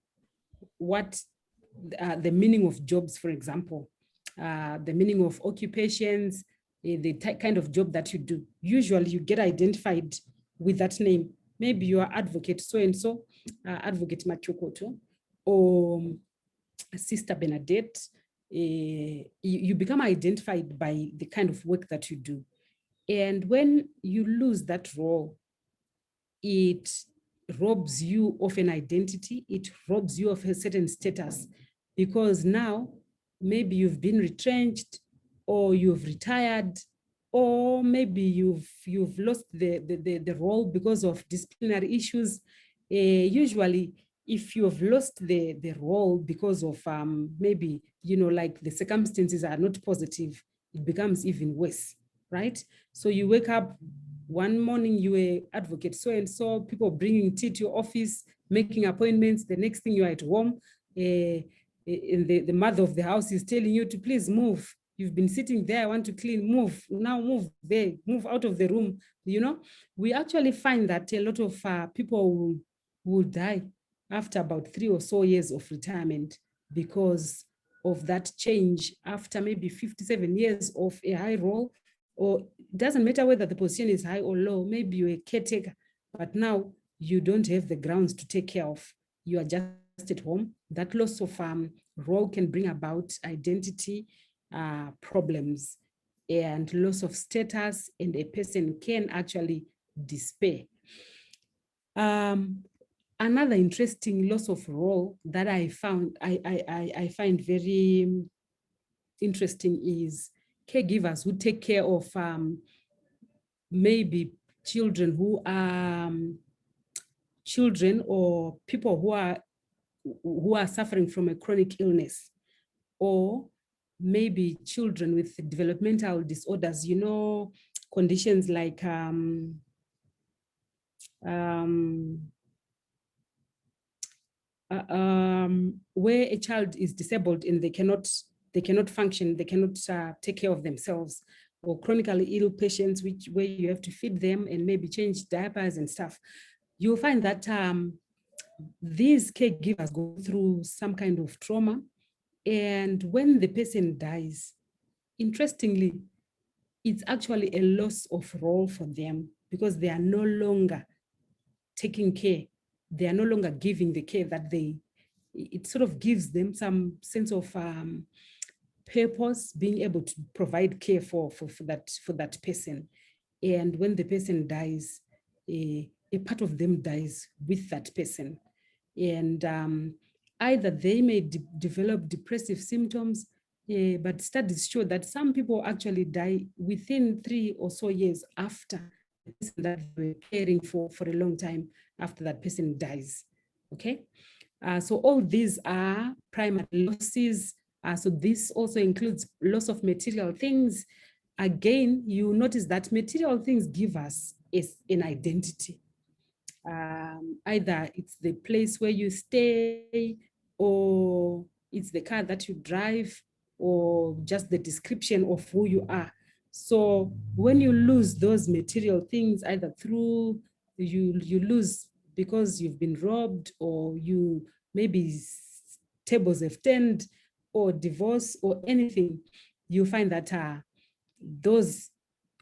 what the meaning of jobs, for example, the meaning of occupations, the kind of job that you do. Usually you get identified with that name. Maybe you are advocate so-and-so, advocate Machokoto, or Sister Bernadette. You become identified by the kind of work that you do. And when you lose that role, it robs you of an identity, it robs you of a certain status, because now maybe you've been retrenched, or you've retired, or maybe you've lost the role because of disciplinary issues. Usually, if you've lost the role because of maybe, like the circumstances are not positive, it becomes even worse, right? So you wake up one morning, you were advocate so-and-so, people bringing tea to your office, making appointments. The next thing, you're at home, and the mother of the house is telling you to please move. You've been sitting there, I want to clean, move, now move there, move out of the room. We actually find that a lot of people will die after about 3 or so years of retirement because of that change, after maybe 57 years of a high role. Or it doesn't matter whether the position is high or low, maybe you're a caretaker, but now you don't have the grounds to take care of. You are just at home. That loss of role can bring about identity problems and loss of status, and a person can actually despair. Another interesting loss of role that I find very interesting is caregivers who take care of maybe children who are children, or people who are suffering from a chronic illness, or maybe children with developmental disorders, conditions like where a child is disabled and they cannot function, they cannot take care of themselves, or chronically ill patients where you have to feed them and maybe change diapers and stuff. You'll find that these caregivers go through some kind of trauma, and when the person dies, interestingly, it's actually a loss of role for them, because they are no longer taking care. They are no longer giving the care that it sort of gives them some sense of purpose, being able to provide care for that person. And when the person dies, a part of them dies with that person. And either they may develop depressive symptoms, but studies show that some people actually die within 3 or so years after the person that they were caring for a long time, after that person dies. Okay. So all these are primary losses. So this also includes loss of material things. Again, you notice that material things give us an identity. Either it's the place where you stay, or it's the car that you drive, or just the description of who you are. So when you lose those material things, either through you lose because you've been robbed, or you maybe tables have turned, or divorce, or anything, you find that those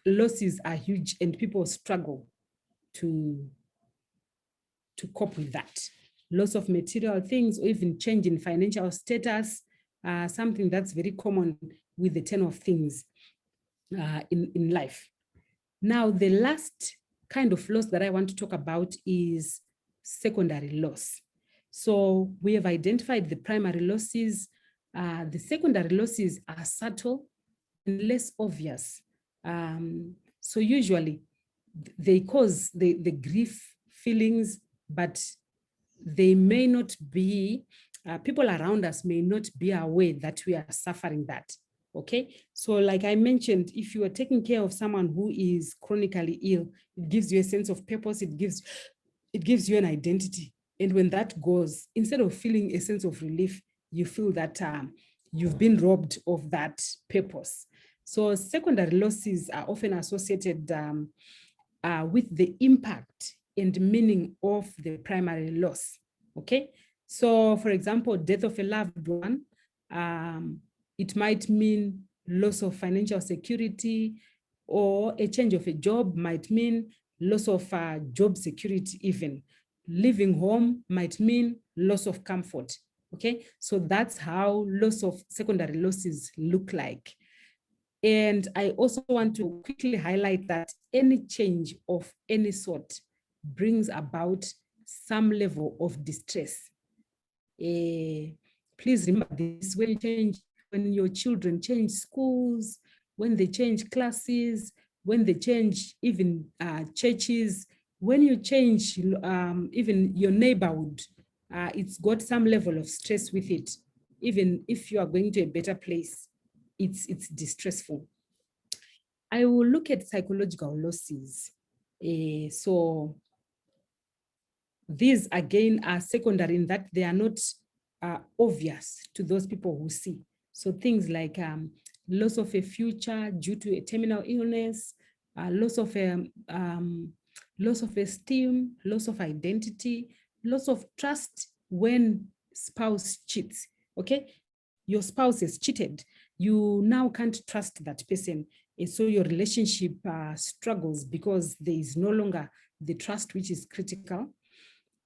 losses are huge, and people struggle to cope with that. Loss of material things, or even change in financial status, something that's very common with the turn of things in life. Now, the last kind of loss that I want to talk about is secondary loss. So we have identified the primary losses. The secondary losses are subtle and less obvious. So usually they cause the grief feelings, but they may not be, people around us may not be aware that we are suffering that. Okay, so like I mentioned, if you are taking care of someone who is chronically ill, it gives you a sense of purpose, it gives you an identity. And when that goes, instead of feeling a sense of relief, you feel that you've been robbed of that purpose. So secondary losses are often associated with the impact and meaning of the primary loss. Okay, so for example, death of a loved one, it might mean loss of financial security, or a change of a job might mean loss of job security. Even leaving home might mean loss of comfort. Okay, so that's how loss of secondary losses look like. And I also want to quickly highlight that any change of any sort brings about some level of distress. Please remember this: when your children change schools, when they change classes, when they change even churches, when you change even your neighborhood, it's got some level of stress with it. Even if you are going to a better place, it's distressful. I will look at psychological losses. So these again are secondary in that they are not obvious to those people who see. So things like loss of a future due to a terminal illness, loss of esteem, loss of identity, loss of trust when spouse cheats. Okay, your spouse is cheated, you now can't trust that person, and so your relationship struggles because there is no longer the trust, which is critical.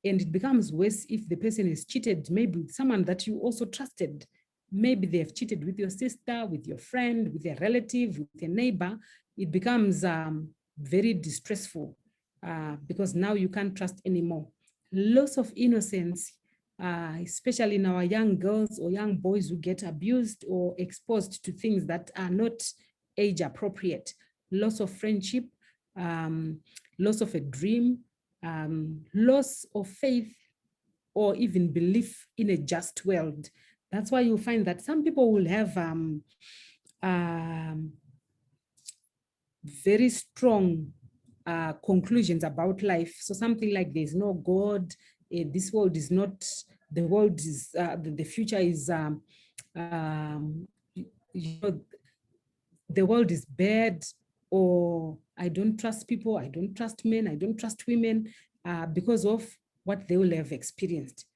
And it becomes worse if the person is cheated, maybe with someone that you also trusted. Maybe they have cheated with your sister, with your friend, with a relative, with a neighbor. It becomes very distressful because now you can't trust anymore. Loss of innocence, especially in our young girls or young boys who get abused or exposed to things that are not age appropriate. Loss of friendship, loss of a dream, loss of faith, or even belief in a just world. That's why you'll find that some people will have very strong conclusions about life. So something like there's no God, this world is not, the world is, the future is, you know, the world is bad, or I don't trust people, I don't trust men, I don't trust women, because of what they will have experienced.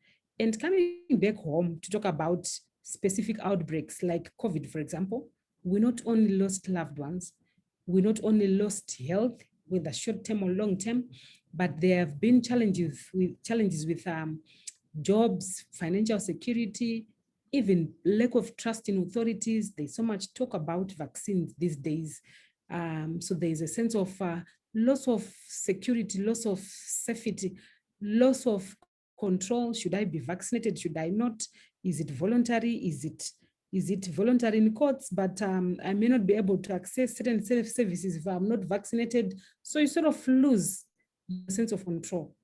And coming back home to talk about specific outbreaks like COVID, for example, we not only lost loved ones, we not only lost health, whether short-term or long-term, but there have been challenges with jobs, financial security, even lack of trust in authorities. There's so much talk about vaccines these days. So there is a sense of loss of security, loss of safety, loss of control. Should I be vaccinated? Should I not? Is it voluntary? Is it voluntary in courts? But I may not be able to access certain services if I'm not vaccinated. So you sort of lose your sense of control,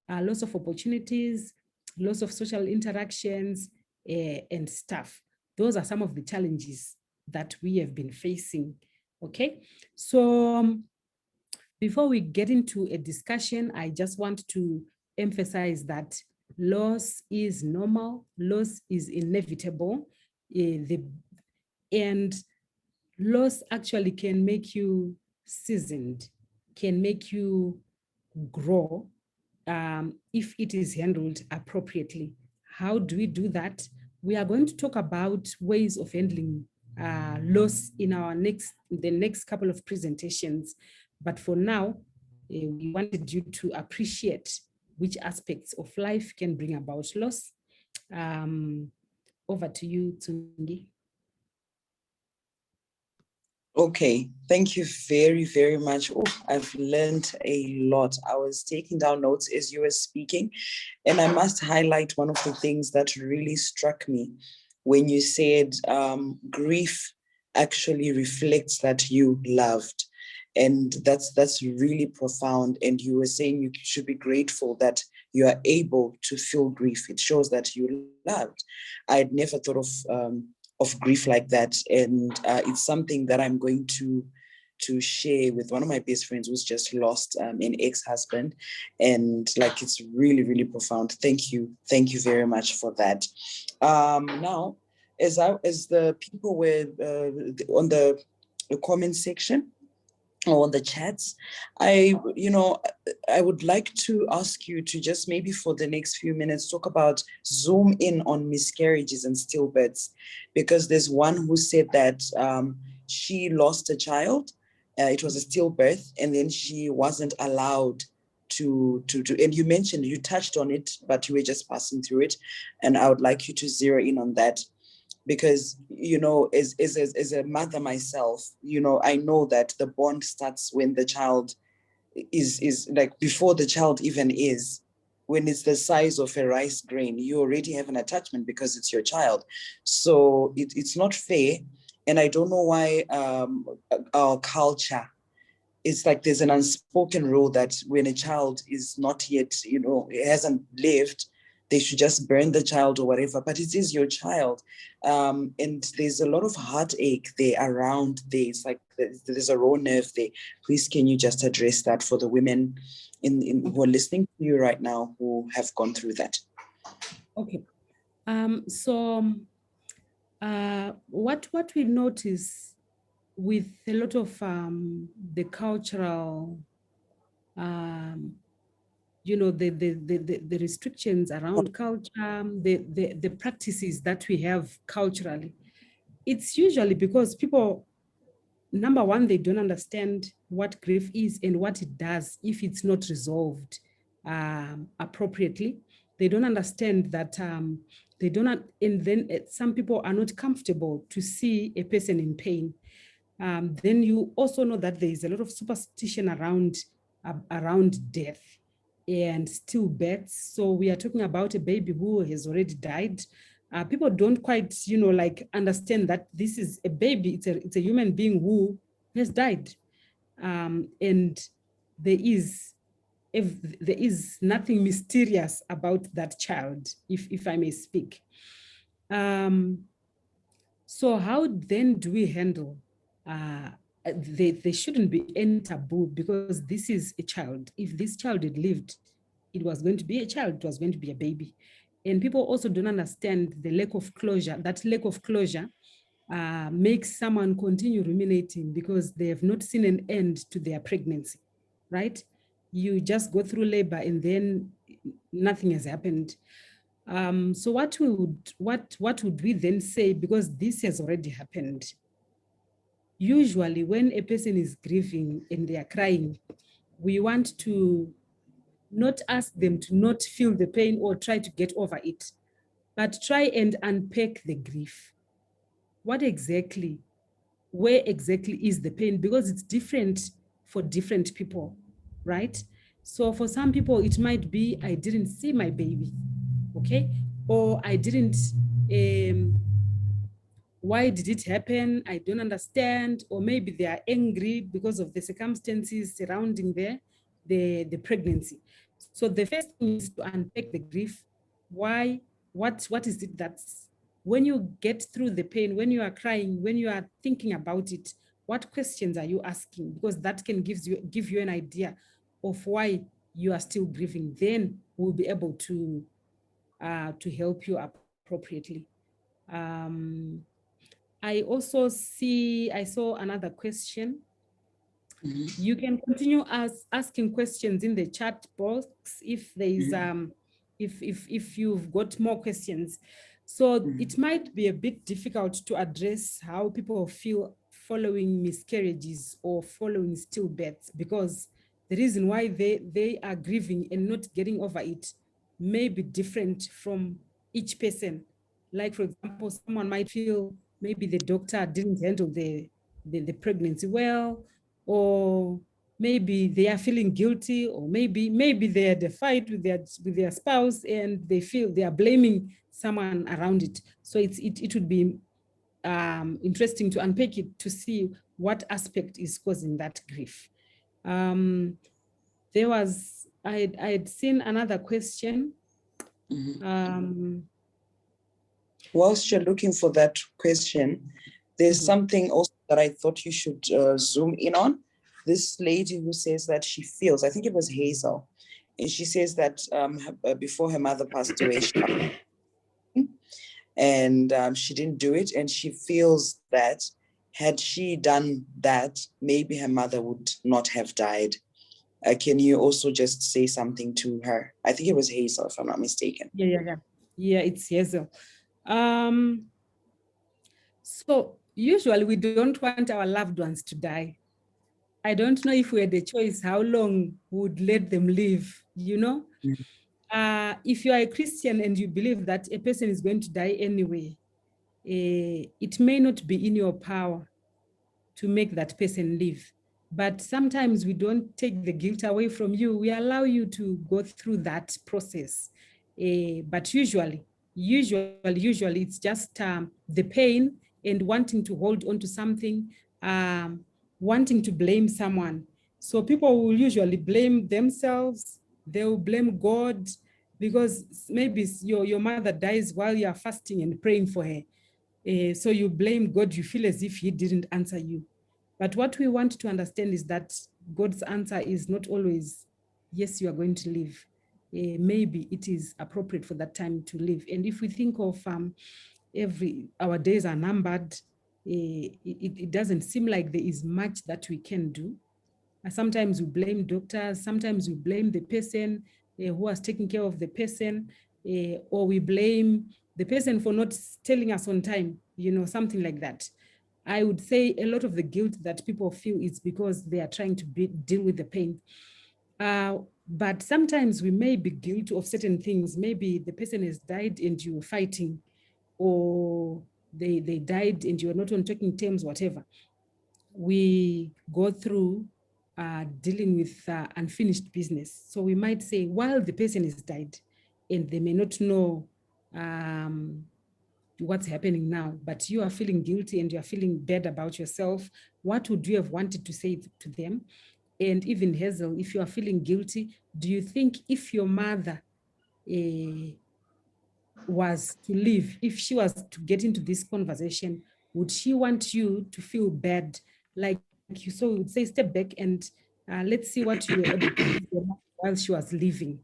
loss of opportunities, loss of social interactions, and stuff. Those are some of the challenges that we have been facing. Okay, so before we get into a discussion, I just want to emphasize that loss is normal, loss is inevitable, and loss actually can make you seasoned, can make you grow if it is handled appropriately. How do we do that? We are going to talk about ways of handling loss in the next couple of presentations. But for now, we wanted you to appreciate which aspects of life can bring about loss. Over to you, Tsungi. Okay, thank you very, very much. Oh, I've learned a lot. I was taking down notes as you were speaking, and I must highlight one of the things that really struck me when you said grief actually reflects that you loved. And that's really profound. And you were saying you should be grateful that you are able to feel grief. It shows that you loved. I'd never thought of grief like that, and it's something that I'm going to share with one of my best friends who's just lost an ex-husband, and like it's really, really profound. Thank you very much for that. Now, as the people were on the comment section or on the chats, I would like to ask you to just maybe for the next few minutes talk about, zoom in on miscarriages and stillbirths, because there's one who said that she lost a child, it was a stillbirth, and then she wasn't allowed to and you mentioned, you touched on it, but you were just passing through it, and I would like you to zero in on that, because as a mother myself, I know that the bond starts when the child is like, before the child even is, when it's the size of a rice grain, you already have an attachment because it's your child. So it's not fair, and I don't know why our culture, it's like there's an unspoken rule that when a child is not yet, it hasn't lived, they should just burn the child or whatever, but it is your child. And there's a lot of heartache there around there. It's like there's a raw nerve there. Please, can you just address that for the women who are listening to you right now who have gone through that? Okay. So what we notice with a lot of the cultural, the restrictions around culture, the practices that we have culturally, it's usually because people, number one, they don't understand what grief is and what it does if it's not resolved appropriately. They don't understand that they don't, and then some people are not comfortable to see a person in pain. Then you also know that there is a lot of superstition around death and stillbirths. So we are talking about a baby who has already died. People don't quite, understand that this is a baby. It's a human being who has died, and there is nothing mysterious about that child, if I may speak. So how then do we handle? There shouldn't be any taboo, because this is a child. If this child had lived, it was going to be a child, it was going to be a baby. And people also don't understand the lack of closure. That lack of closure makes someone continue ruminating because they have not seen an end to their pregnancy, right? You just go through labor and then nothing has happened. So what would we then say, because this has already happened? Usually when a person is grieving and they are crying, we want to not ask them to not feel the pain or try to get over it, but try and unpack the grief. What exactly where exactly is the pain, because it's different for different people, right? So for some people, it might be, I didn't see my baby, okay? Or I didn't, why did it happen? I don't understand. Or maybe they are angry because of the circumstances surrounding the pregnancy. So the first thing is to unpack the grief. Why? What is it that's, when you get through the pain, when you are crying, when you are thinking about it, what questions are you asking? Because that can give you an idea of why you are still grieving. Then we'll be able to help you appropriately. Um, I saw another question. You can continue asking questions in the chat box if there is if you've got more questions. So it might be a bit difficult to address how people feel following miscarriages or following stillbirths, because the reason why they are grieving and not getting over it may be different from each person. Like, for example, someone might feel maybe the doctor didn't handle the pregnancy well, or maybe they are feeling guilty, or maybe they had a fight with their spouse and they feel they are blaming someone around it. So it would be interesting to unpack it to see what aspect is causing that grief. There was, I had seen another question. Whilst you're looking for that question, there's something also that I thought you should zoom in on. This lady who says that she feels, I think it was Hazel, and she says that before her mother passed away, she didn't do it, and she feels that had she done that, maybe her mother would not have died. Can you also just say something to her? I think it was Hazel, if I'm not mistaken. Yeah, it's Hazel. So usually we don't want our loved ones to die. I don't know if we had a choice how long we would let them live, you know? If you are a Christian and you believe that a person is going to die anyway, it may not be in your power to make that person live. But sometimes we don't take the guilt away from you. We allow you to go through that process. But usually it's just the pain and wanting to hold on to something, wanting to blame someone. So people will usually blame themselves. They will blame God, because maybe your mother dies while you are fasting and praying for her. So you blame God, you feel as if he didn't answer you. But what we want to understand is that God's answer is not always, yes, you are going to live. Maybe it is appropriate for that time to live. And if we think of our days are numbered, it doesn't seem like there is much that we can do. Sometimes we blame doctors, sometimes we blame the person who was taking care of the person, or we blame the person for not telling us on time, something like that. I would say a lot of the guilt that people feel is because they are trying to deal with the pain. But sometimes we may be guilty of certain things. Maybe the person has died and you were fighting, or they died and you are not on talking terms, whatever. We go through dealing with unfinished business. So we might say, while the person is died and they may not know what's happening now, but you are feeling guilty and you are feeling bad about yourself, what would you have wanted to say to them? And even Hazel, if you are feeling guilty, do you think if your mother was to live, if she was to get into this conversation, would she want you to feel bad? Like you so would say, step back and let's see what you were able to do while she was living.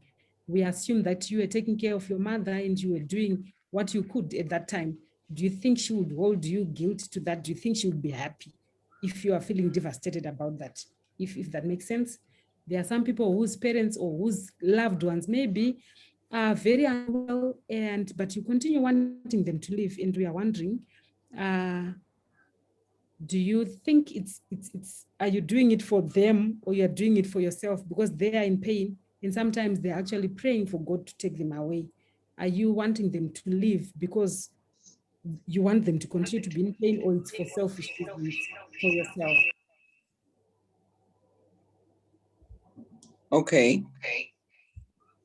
We assume that you were taking care of your mother and you were doing what you could at that time. Do you think she would hold you guilty to that? Do you think she would be happy if you are feeling devastated about that? If that makes sense? There are some people whose parents or whose loved ones maybe are very unwell, but you continue wanting them to live, and we are wondering, uh, do you think it's are you doing it for them, or you're doing it for yourself, because they are in pain and sometimes they're actually praying for God to take them away? Are you wanting them to live because you want them to continue to be in pain, or it's for selfish reasons for yourself? Okay.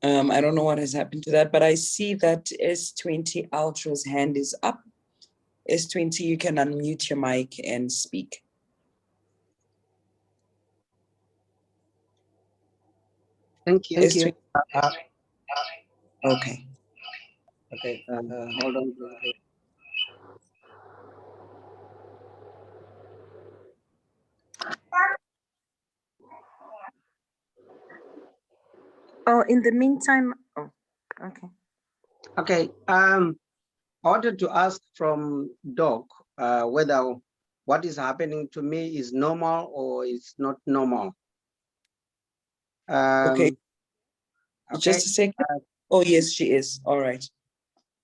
I don't know what has happened to that, but I see that S20 Ultra's hand is up. S20, you can unmute your mic and speak. Thank you. S20. Okay. Okay, hold on. Oh, in the meantime, oh, okay. Okay, I wanted to ask from Doc whether what is happening to me is normal or it's not normal. Okay. Okay. Just a second. Oh, yes, she is. All right.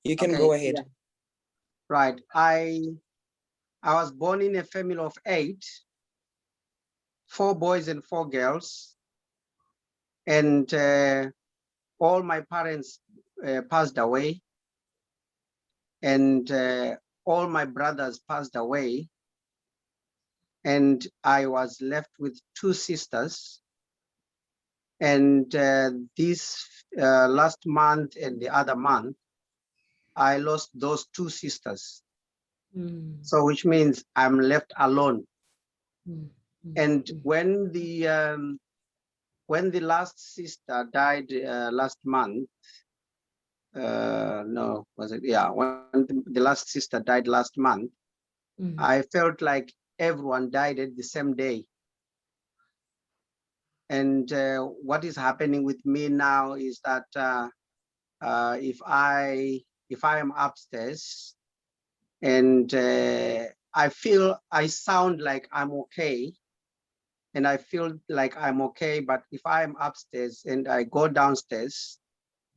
You can go ahead. Yeah. Right. I was born in a family of 8, 4 boys and 4 girls. And all my parents passed away. And all my brothers passed away. And I was left with 2 sisters. And this last month and the other month, I lost those 2 sisters. So which means I'm left alone. And when the last sister died last month, no, was it? Yeah, when the last sister died last month, I felt like everyone died at the same day. And what is happening with me now is that if I am upstairs and I sound like I'm okay, and I feel like I'm okay, but if I am upstairs and I go downstairs,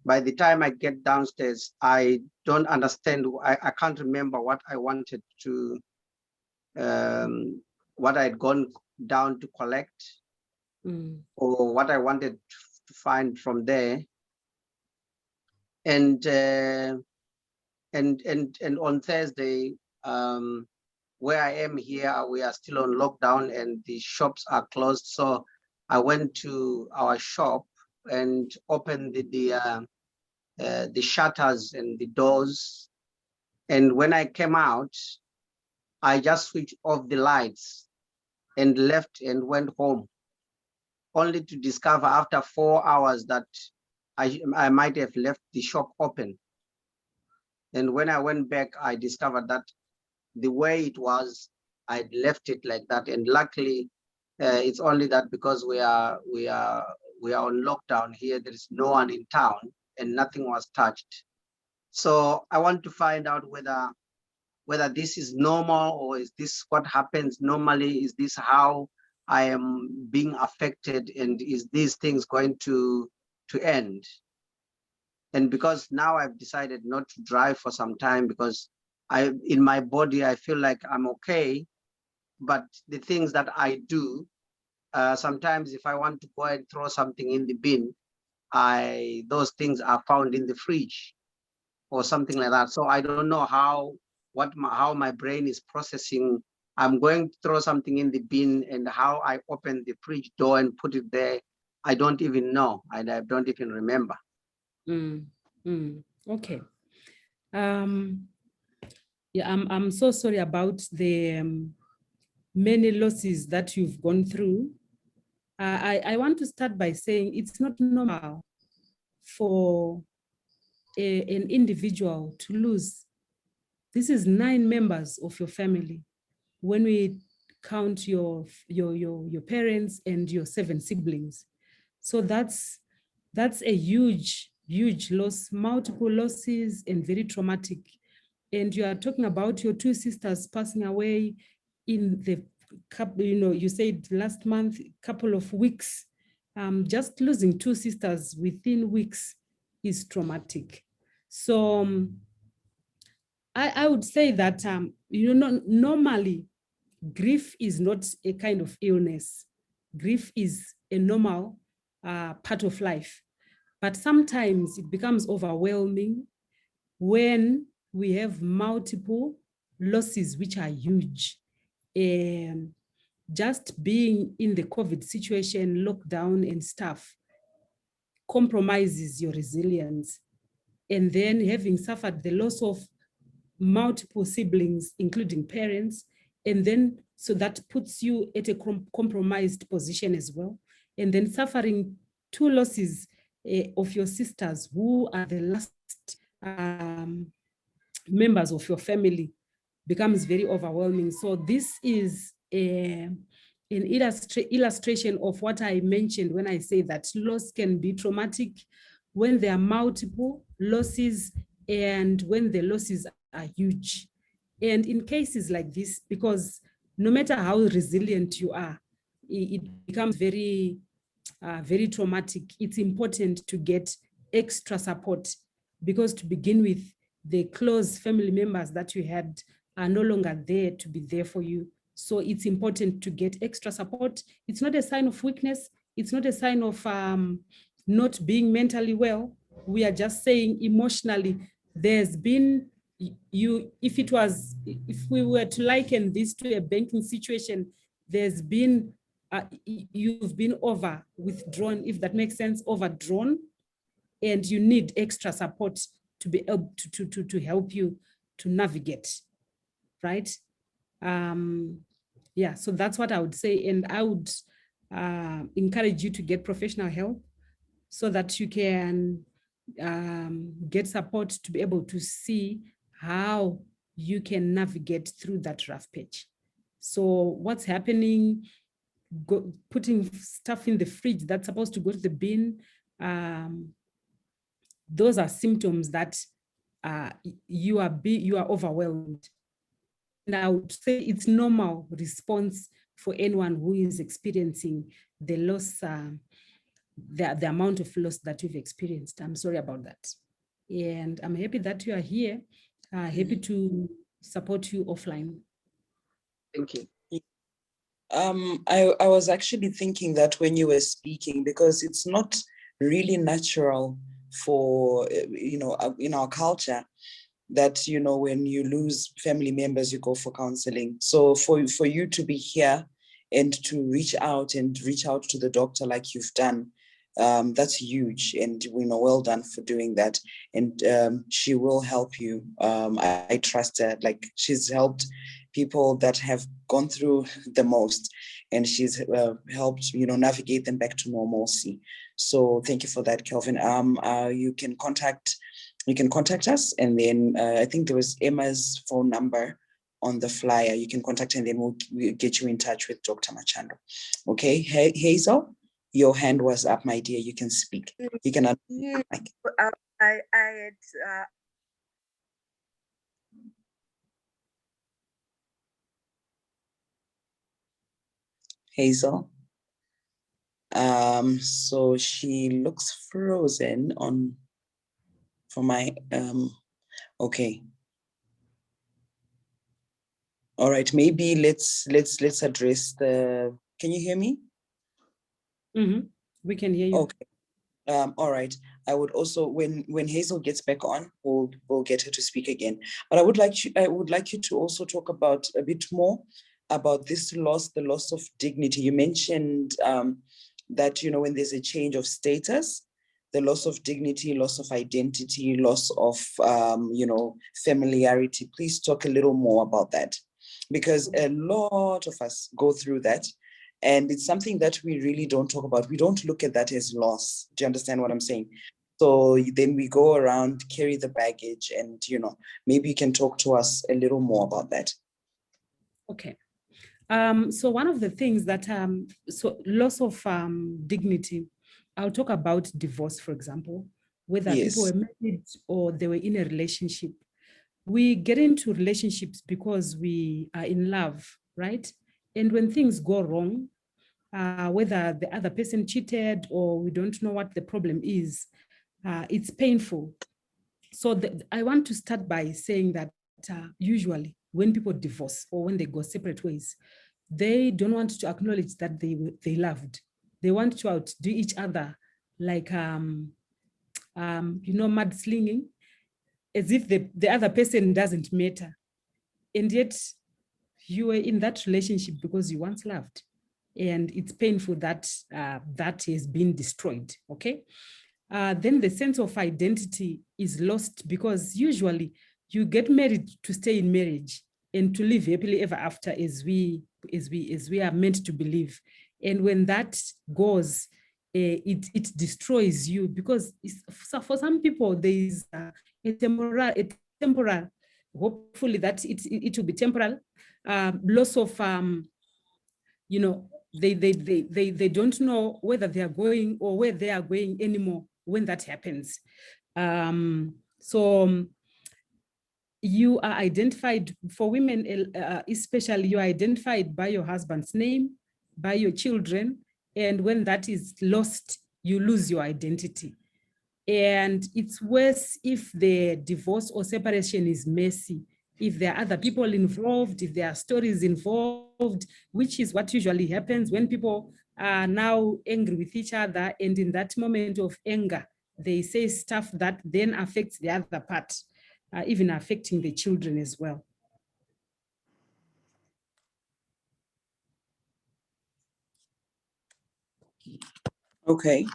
by the time I get downstairs, I don't understand. I can't remember what I wanted to, what I'd gone down to collect, or what I wanted to find from there. And on Thursday, where I am here, we are still on lockdown and the shops are closed. So I went to our shop and opened the shutters and the doors. And when I came out, I just switched off the lights and left and went home, only to discover after 4 hours that I might have left the shop open. And when I went back, I discovered that the way it was, I'd left it like that. And luckily, it's only that because we are on lockdown here, there is no one in town and nothing was touched. So I want to find out whether this is normal, or is this what happens normally? Is this how I am being affected, and is these things going to end? And because now I've decided not to drive for some time, because in my body, I feel like I'm okay. But the things that I do, sometimes if I want to go and throw something in the bin, those things are found in the fridge or something like that. So I don't know how my brain is processing. I'm going to throw something in the bin, and how I open the fridge door and put it there, I don't even know. I don't even remember. Okay. Yeah, I'm so sorry about the many losses that you've gone through. I want to start by saying it's not normal for an individual to lose. This is 9 members of your family. When we count your parents and your 7 siblings. So that's a huge loss, multiple losses, and very traumatic. And you are talking about your 2 sisters passing away in the couple, you said last month, couple of weeks. Just losing 2 sisters within weeks is traumatic. So I would say that normally grief is not a kind of illness. Grief is a normal part of life. But sometimes it becomes overwhelming when we have multiple losses which are huge. Just being in the COVID situation, lockdown and stuff, compromises your resilience. And then having suffered the loss of multiple siblings, including parents, and then so that puts you at a compromised position as well. And then suffering 2 losses of your sisters, who are the last members of your family, becomes very overwhelming. So this is an illustration of what I mentioned when I say that loss can be traumatic when there are multiple losses and when the losses are huge. And in cases like this, because no matter how resilient you are, it becomes very, very traumatic. It's important to get extra support, because to begin with, the close family members that you had are no longer there to be there for you. So it's important to get extra support. It's not a sign of weakness. It's not a sign of not being mentally well. We are just saying emotionally, there's been, if we were to liken this to a banking situation, there's been, you've been withdrawn, if that makes sense, overdrawn, and you need extra support to be able to help you to navigate, right? Yeah, so that's what I would say. And I would encourage you to get professional help so that you can get support to be able to see how you can navigate through that rough patch. So what's happening, putting stuff in the fridge that's supposed to go to the bin, those are symptoms that you are overwhelmed. And I would say it's normal response for anyone who is experiencing the loss, the amount of loss that you've experienced. I'm sorry about that. And I'm happy that you are here, happy to support you offline. Thank you. I was actually thinking that when you were speaking, because it's not really natural for, in our culture, that, when you lose family members, you go for counseling. So for you to be here and to reach out to the doctor like you've done, that's huge. And, well done for doing that. And she will help you. I trust her. Like, she's helped people that have gone through the most, and she's helped, navigate them back to normalcy. So thank you for that, Kelvin. You can contact us, and then I think there was Emma's phone number on the flyer. You can contact, and then we'll get you in touch with Dr. Machando. Okay, Hazel, your hand was up, my dear. You can speak. You can. Yeah, I had. Hazel. So she looks frozen on for my okay. All right, maybe let's address the, can you hear me? Mm-hmm. We can hear you. Okay. All right. I would also, when Hazel gets back on, we'll get her to speak again. But I would like you to also talk about a bit more about this loss, the loss of dignity. You mentioned that, when there's a change of status, the loss of dignity, loss of identity, loss of familiarity. Please talk a little more about that, because a lot of us go through that. And it's something that we really don't talk about. We don't look at that as loss. Do you understand what I'm saying? So then we go around, carry the baggage, and, maybe you can talk to us a little more about that. Okay. So one of the things that, so loss of dignity, I'll talk about divorce, for example, whether people were married or they were in a relationship. We get into relationships because we are in love, right? And when things go wrong, whether the other person cheated or we don't know what the problem is, it's painful. So I want to start by saying that usually when people divorce or when they go separate ways, they don't want to acknowledge that they loved. They want to outdo each other, like mudslinging. as if the other person doesn't matter. And yet you were in that relationship because you once loved. And it's painful that that has been destroyed, okay? Then the sense of identity is lost because usually you get married to stay in marriage and to live happily ever after, as we are meant to believe. And when that goes, it destroys you, because for some people there is a temporal, hopefully that it will be temporal, loss of you know, they don't know whether they are going or where they are going anymore when that happens. So you are identified, for women especially, you are identified by your husband's name, by your children, and when that is lost, you lose your identity. And it's worse if the divorce or separation is messy, if there are other people involved, if there are stories involved, which is what usually happens when people are now angry with each other. And in that moment of anger, they say stuff that then affects the other part, even affecting the children as well. Okay.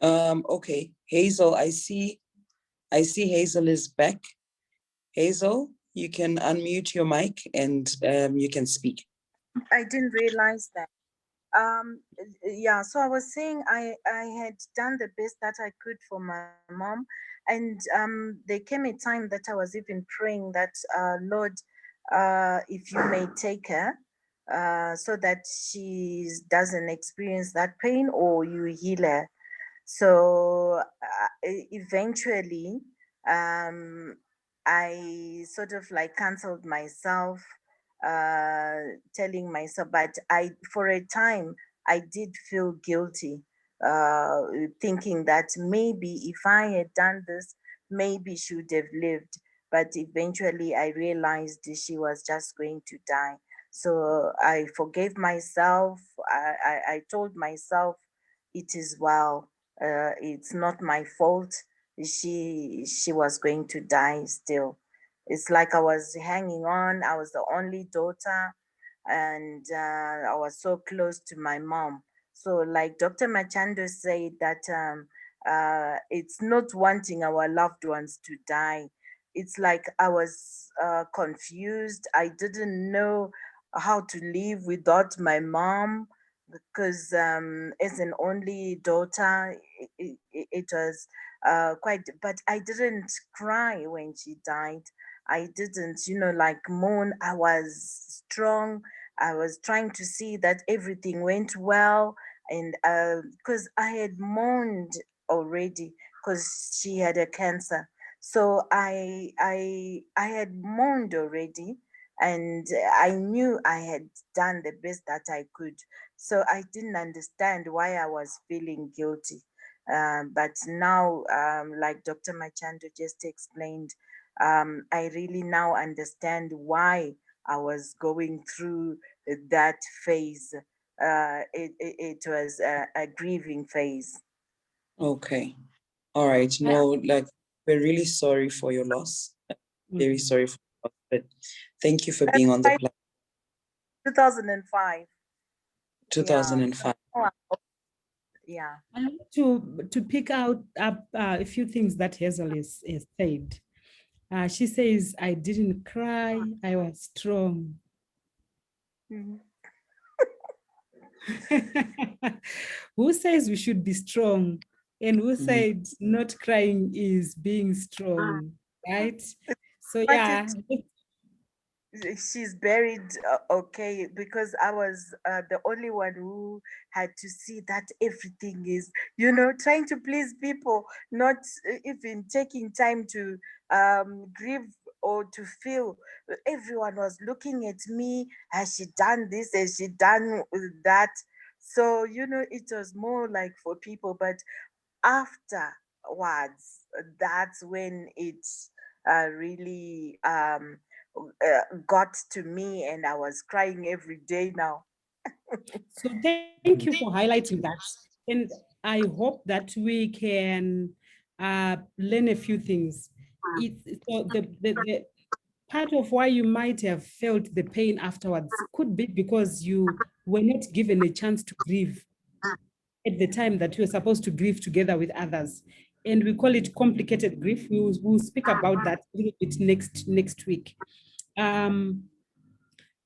Okay, Hazel, I see Hazel is back. Hazel, you can unmute your mic and you can speak. I didn't realize that. Yeah, so I was saying I had done the best that I could for my mom, and there came a time that I was even praying that Lord, if you may take her, so that she doesn't experience that pain, or you heal her. So eventually, um, I sort of like cancelled myself, telling myself, but for a time, I did feel guilty, uh, thinking that maybe if I had done this, maybe she would have lived. But eventually, I realized she was just going to die. So I forgave myself. I told myself, it is well, it's not my fault. She was going to die still. It's like I was hanging on. I was the only daughter, and I was so close to my mom. So, like Dr. Machando said, that it's not wanting our loved ones to die. It's like I was confused. I didn't know how to live without my mom, because as an only daughter, it was quite, but I didn't cry when she died. I didn't, like mourn. I was strong. I was trying to see that everything went well. And because I had mourned already, because she had a cancer. So I had mourned already, and I knew I had done the best that I could. So I didn't understand why I was feeling guilty. But now, like Dr. Machando just explained, I really now understand why I was going through that phase. It was a grieving phase. Okay. All right. No, like, we're really sorry for your loss. Very sorry for your loss, but thank you for being on the platform. 2005. 2005. Yeah. I want to pick out up a few things that Hazel has said. She says, I didn't cry, I was strong. Mhm. Who says we should be strong? And who said not crying is being strong, right? So But yeah. she's buried okay, because I was the only one who had to see that everything is, trying to please people, not even taking time to grieve or to feel. Everyone was looking at me. Has she done this? Has she done that? So it was more like for people, but afterwards, that's when it really got to me, and I was crying every day now. So thank you for highlighting that. And I hope that we can learn a few things. So the part of why you might have felt the pain afterwards could be because you were not given a chance to grieve at the time that you were supposed to grieve together with others. And we call it complicated grief. We'll speak about that a little bit next week.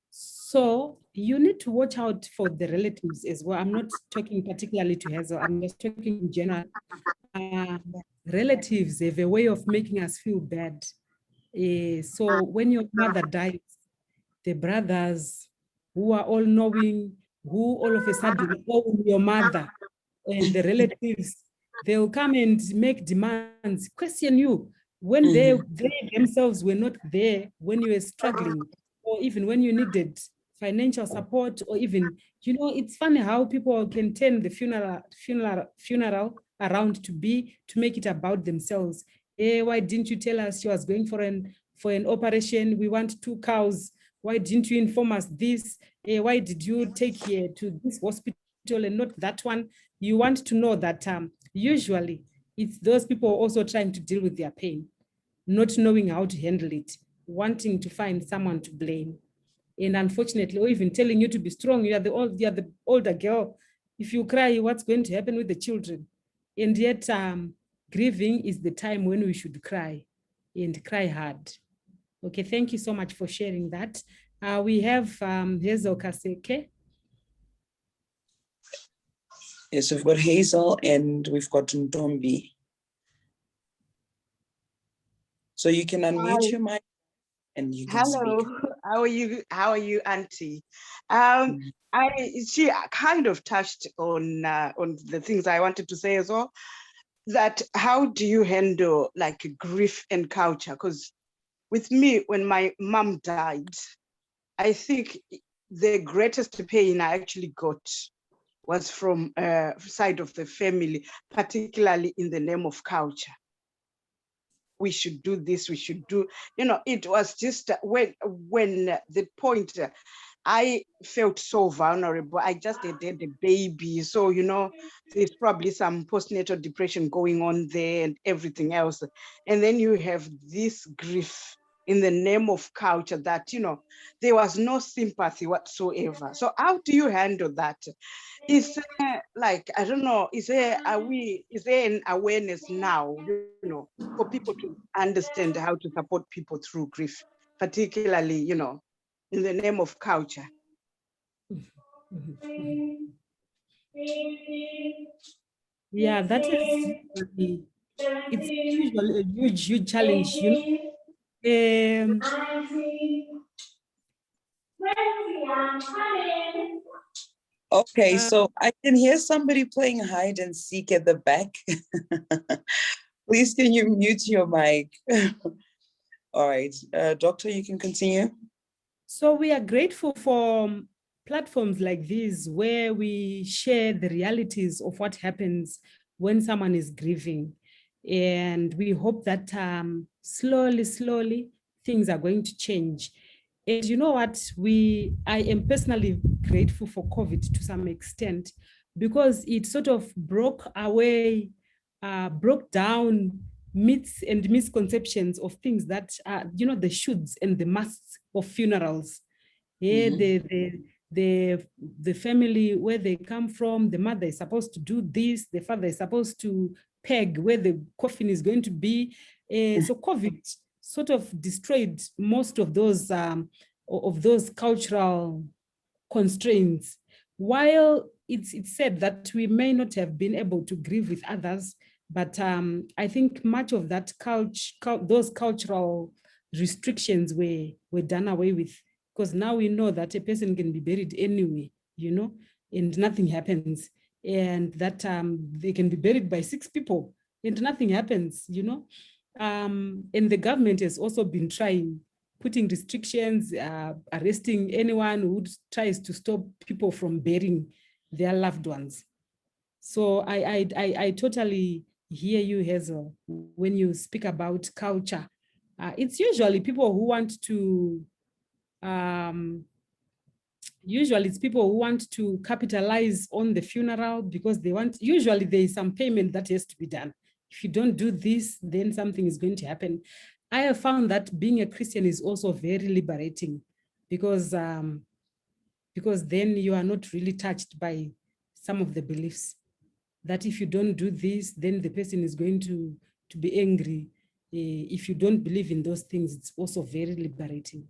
So you need to watch out for the relatives as well. I'm not talking particularly to Hazel, I'm just talking in general. Relatives have a way of making us feel bad. So when your mother dies, the brothers who are all knowing, who all of a sudden own your mother, and the relatives, they'll come and make demands, question you when they themselves were not there when you were struggling, or even when you needed financial support, or even, it's funny how people can turn the funeral around to make it about themselves. Why didn't you tell us she was going for an operation? We want 2 cows. Why didn't you inform us this? Why did you take her to this hospital and not that one? You want to know that usually it's those people also trying to deal with their pain, not knowing how to handle it, wanting to find someone to blame. And unfortunately, or even telling you to be strong, you are the older girl. If you cry, what's going to happen with the children? And yet grieving is the time when we should cry, and cry hard. Okay, thank you so much for sharing that. We have Hazel Kaseke. Yes, we've got Hazel and we've got Ntombi. So you can unmute your mic and you can Hello, speak. how are you? How are you, Auntie? She kind of touched on the things I wanted to say as well. That how do you handle like grief and culture? Because with me, when my mom died, I think the greatest pain I actually got was from side of the family, particularly in the name of culture. We should do this, we should do, it was just when the point I felt so vulnerable. I just had a baby. So, there's probably some postnatal depression going on there and everything else. And then you have this grief in the name of culture that, there was no sympathy whatsoever. So how do you handle that? Is there, like, I don't know, is there an awareness now, for people to understand how to support people through grief, particularly, in the name of culture? Yeah, that is, it's usually a huge challenge, Okay, so I can hear somebody playing hide and seek at the back. Please, can you mute your mic? All right, Doctor, you can continue. So we are grateful for platforms like these where we share the realities of what happens when someone is grieving. And we hope that slowly things are going to change. And you know what, I am personally grateful for COVID to some extent, because it sort of broke down myths and misconceptions of things that the shoulds and the musts of funerals. Yeah, the family where they come from, the mother is supposed to do this, the father is supposed to peg where the coffin is going to be. So COVID sort of destroyed most of those cultural constraints. While it's said that we may not have been able to grieve with others, but I think much of that those cultural restrictions were done away with, because now we know that a person can be buried anyway, and nothing happens, and that they can be buried by 6 people and nothing happens, and the government has also been trying, putting restrictions, arresting anyone who tries to stop people from burying their loved ones. So I totally hear you, Hazel, when you speak about culture. It's usually people who want to Usually it's people who want to capitalize on the funeral because they want, usually there is some payment that has to be done. If you don't do this, then something is going to happen. I have found that being a Christian is also very liberating because then you are not really touched by some of the beliefs that if you don't do this, then the person is going to be angry. If you don't believe in those things, it's also very liberating.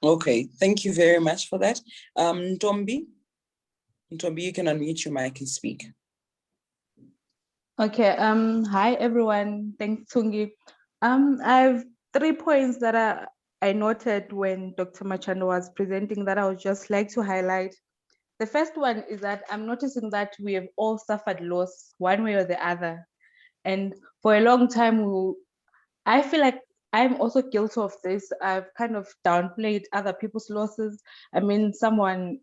Okay, thank you very much for that. Ntombi, you can unmute your mic and speak. Okay, hi everyone. Thanks, Tungi. I have 3 points that I noted when Dr. Machando was presenting that I would just like to highlight. The first one is that I'm noticing that we have all suffered loss one way or the other. And for a long time, I feel like I'm also guilty of this. I've kind of downplayed other people's losses. I mean, someone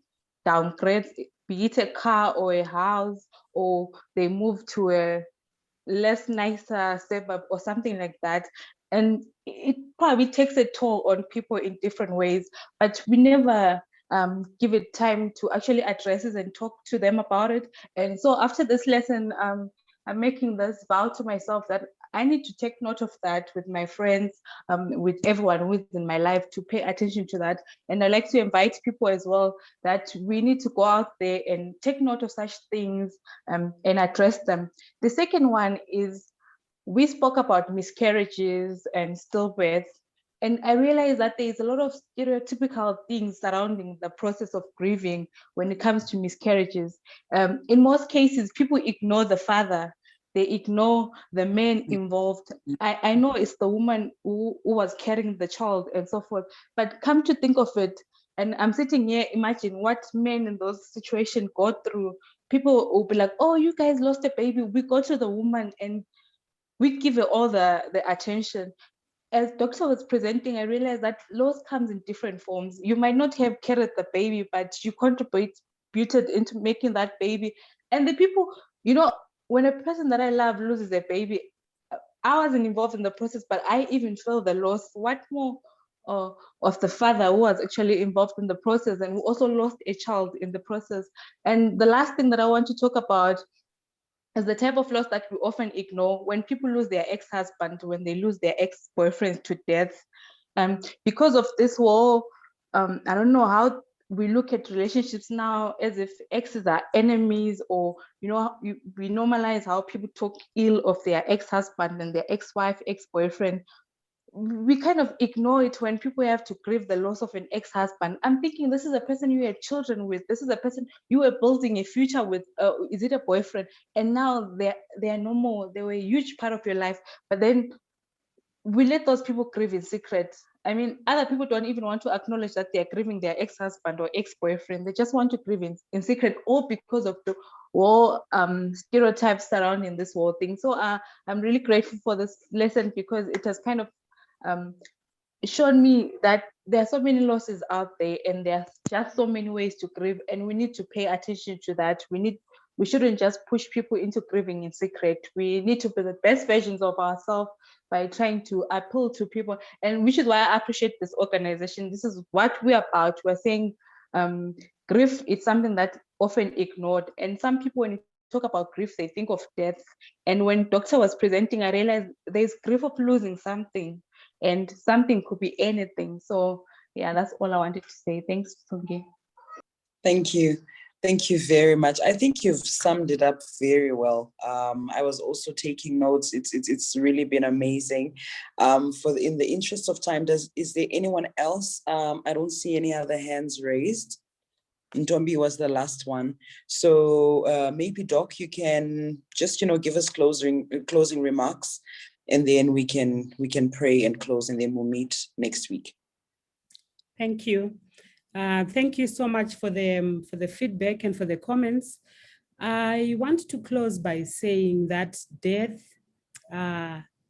downgrades, be it a car or a house, or they move to a less nicer suburb or something like that. And it probably takes a toll on people in different ways, but we never give it time to actually address it and talk to them about it. And so after this lesson, I'm making this vow to myself that I need to take note of that with my friends, with everyone who is in my life, to pay attention to that. And I like to invite people as well that we need to go out there and take note of such things and address them. The second one is we spoke about miscarriages and stillbirth. And I realized that there is a lot of stereotypical things surrounding the process of grieving when it comes to miscarriages. In most cases, people ignore the father, they ignore the man involved. I know it's the woman who was carrying the child and so forth, but come to think of it, and I'm sitting here, imagine what men in those situations go through. People will be like, oh, you guys lost a baby. We go to the woman and we give her all the attention. As doctor was presenting, I realized that loss comes in different forms. You might not have carried the baby, but you contributed into making that baby. And the people, when a person that I love loses a baby, I wasn't involved in the process, but I even feel the loss. What more of the father who was actually involved in the process and who also lost a child in the process? And the last thing that I want to talk about is the type of loss that we often ignore when people lose their ex-husband, when they lose their ex-boyfriends to death. Because of this whole, I don't know how we look at relationships now as if exes are enemies, or, we normalize how people talk ill of their ex-husband and their ex-wife, ex-boyfriend. We kind of ignore it when people have to grieve the loss of an ex-husband. I'm thinking, this is a person you had children with. This is a person you were building a future with. Is it a boyfriend? And now they are no more. They were a huge part of your life. But then we let those people grieve in secret. I mean, other people don't even want to acknowledge that they're grieving their ex-husband or ex-boyfriend. They just want to grieve in secret, all because of the whole stereotypes surrounding this whole thing. So I'm really grateful for this lesson, because it has kind of shown me that there are so many losses out there, and there's just so many ways to grieve, and we need to pay attention to that. We shouldn't just push people into grieving in secret. We need to be the best versions of ourselves by trying to appeal to people, and which is why I appreciate this organization. This is what we're about. We're saying grief is something that's often ignored, and some people, when you talk about grief, they think of death. And when doctor was presenting, I realized there's grief of losing something, and something could be anything. So yeah, that's all I wanted to say. Thanks, Tungi. Thank you. Thank you very much. I think you've summed it up very well. I was also taking notes. It's really been amazing. In the interest of time, is there anyone else? I don't see any other hands raised. Ntombi was the last one. So maybe Doc, you can just give us closing remarks, and then we can pray and close, and then we'll meet next week. Thank you. Thank you so much for the feedback and for the comments. I want to close by saying that death,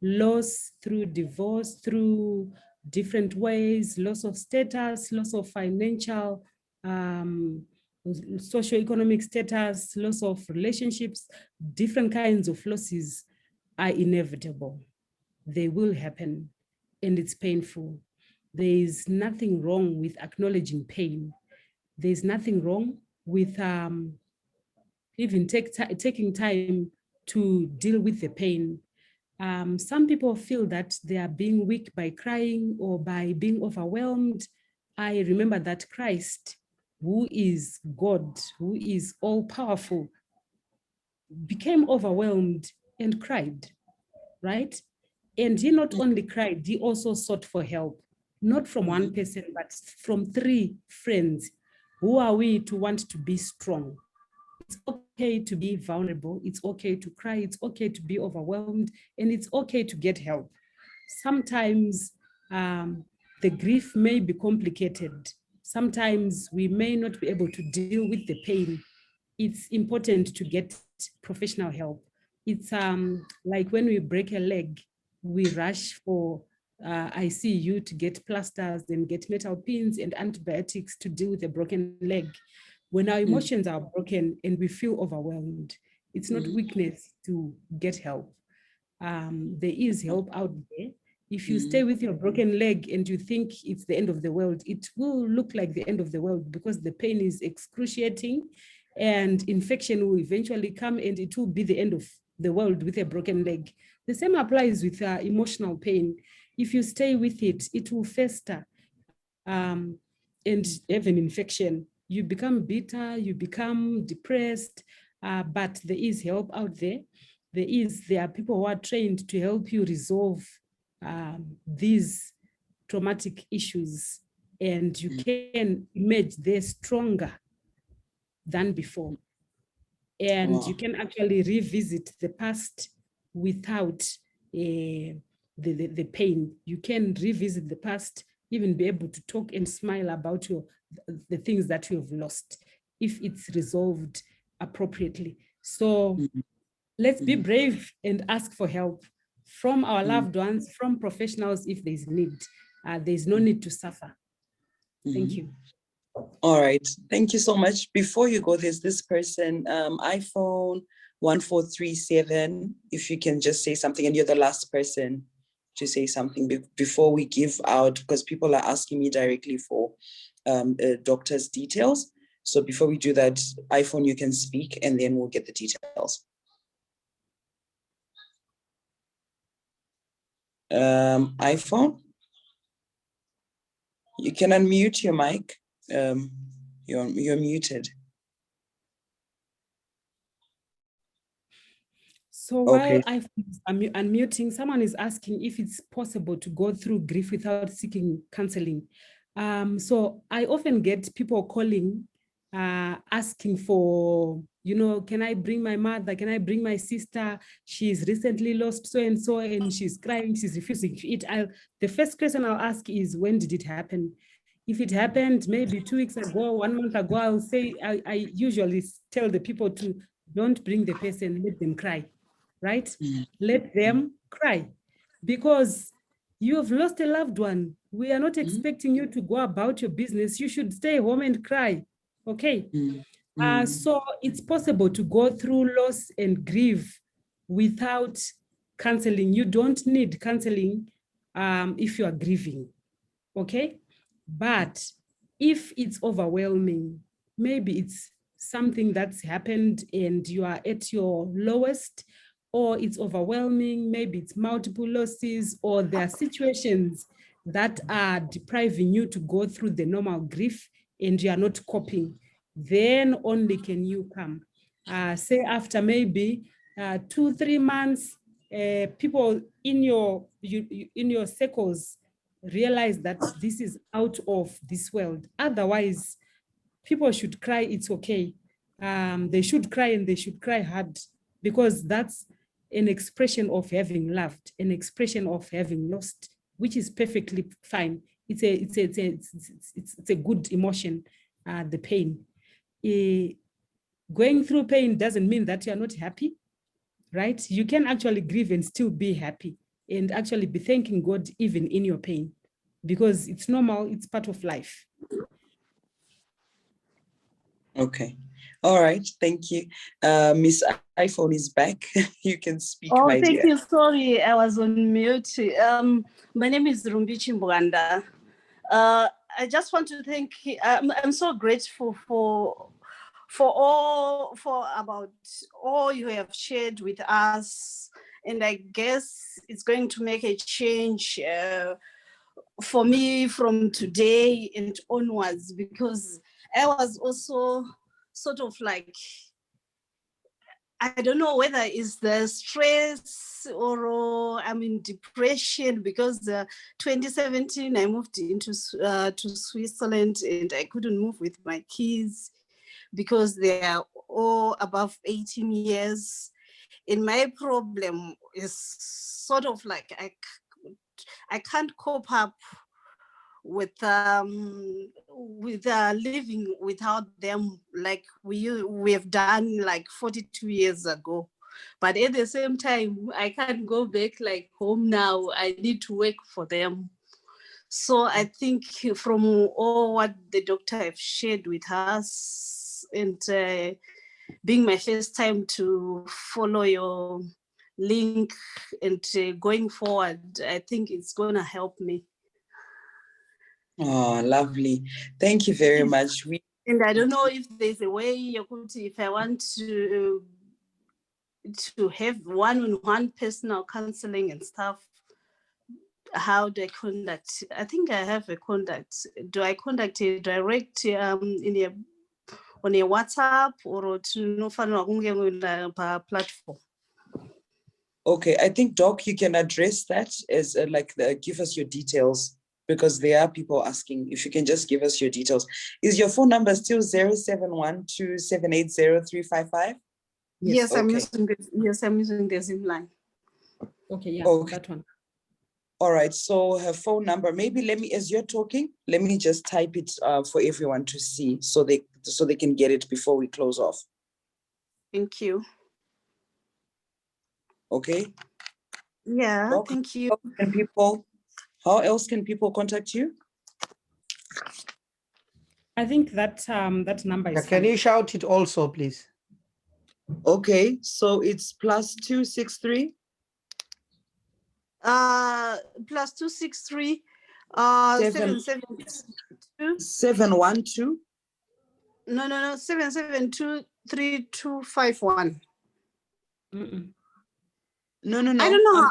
loss through divorce, through different ways, loss of status, loss of financial, socioeconomic status, loss of relationships, different kinds of losses are inevitable. They will happen, and it's painful. there is nothing wrong with acknowledging pain. There's nothing wrong with even taking time to deal with the pain. Some people feel that they are being weak by crying or by being overwhelmed. I remember that Christ, who is God, who is all powerful, became overwhelmed and cried, right? And he not only cried, he also sought for help, not from one person, but from 3 friends. Who are we to want to be strong? It's okay to be vulnerable. It's okay to cry. It's okay to be overwhelmed. And it's okay to get help. Sometimes the grief may be complicated. Sometimes we may not be able to deal with the pain. It's important to get professional help. It's like when we break a leg, we rush for ICU to get plasters and get metal pins and antibiotics to deal with a broken leg. When our emotions are broken and we feel overwhelmed, it's not weakness to get help. There is help out there. If you stay with your broken leg and you think it's the end of the world, it will look like the end of the world because the pain is excruciating and infection will eventually come and it will be the end of the world with a broken leg. The same applies with emotional pain. If you stay with it, it will fester and have an infection. You become bitter, you become depressed, but there is help out there. There are people who are trained to help you resolve these traumatic issues, and you can emerge there stronger than before. And you can actually revisit the past without the pain. You can revisit the past, even be able to talk and smile about the things that you have lost if it's resolved appropriately. So let's be brave and ask for help from our loved ones, from professionals if there's need. There's no need to suffer. Thank you. All right, thank you so much. Before you go, there's this person, iPhone 1437. If you can just say something, and you're the last person to say something before we give out, because people are asking me directly for doctor's details. So before we do that, iPhone, you can speak, and then we'll get the details. iPhone, you can unmute your mic. You're muted. So while I'm unmuting, someone is asking if it's possible to go through grief without seeking counseling. So I often get people calling, asking for, can I bring my mother? Can I bring my sister? She's recently lost so-and-so and she's crying, she's refusing to eat. The first question I'll ask is, when did it happen? If it happened maybe 2 weeks ago, 1 month ago, I'll say, I usually tell the people to don't bring the person, let them cry, right? Let them cry, because you have lost a loved one. We are not expecting you to go about your business. You should stay home and cry, okay? So it's possible to go through loss and grief without counseling. You don't need counseling if you are grieving, okay? But if it's overwhelming, maybe it's something that's happened and you are at your lowest, or it's overwhelming, maybe it's multiple losses, or there are situations that are depriving you to go through the normal grief and you are not coping, then only can you come. Say after maybe 2-3 months, people in your circles realize that this is out of this world. Otherwise, people should cry, it's okay. They should cry, and they should cry hard, because that's an expression of having loved, an expression of having lost, which is perfectly fine. It's a good emotion, the pain. Going through pain doesn't mean that you're not happy, right? You can actually grieve and still be happy, and actually be thanking God even in your pain, because it's normal, it's part of life. Okay. All right. Thank you. Miss iPhone is back. You can speak, my dear. Thank you. Sorry, I was on mute. My name is Rumbichi Mbwanda. I just want to thank. I'm so grateful for about all you have shared with us, and I guess it's going to make a change for me from today and onwards, because I was also sort of like, I don't know whether it's the stress or I'm in depression, because 2017 I moved into to Switzerland and I couldn't move with my kids because they are all above 18 years. And my problem is sort of like I can't cope up with living without them like we have done like 42 years ago. But at the same time, I can't go back like home now. I need to work for them. So I think from all what the doctor have shared with us, and being my first time to follow your link and going forward, I think it's gonna help me. Oh, lovely. Thank you very much. And I don't know if there's a way you could, if I want to have one-on-one personal counseling and stuff, how do I contact? I think I have a contact. Do I contact a direct on a WhatsApp or to no platform? Okay, I think Doc, you can address that as give us your details, because there are people asking if you can just give us your details. Is your phone number still 0712780355? Yes, okay. I'm using the Zoom line. Okay, yeah, Okay. that one. All right, so her phone number, maybe let me, as you're talking, let me just type it for everyone to see so they can get it before we close off. Thank you. Okay. Yeah, Doc, thank you. how else can people contact you? I think that that number is Can you shout it also, please? Okay, so it's +263. +263 772 712. No, 772 3251. No. I don't know.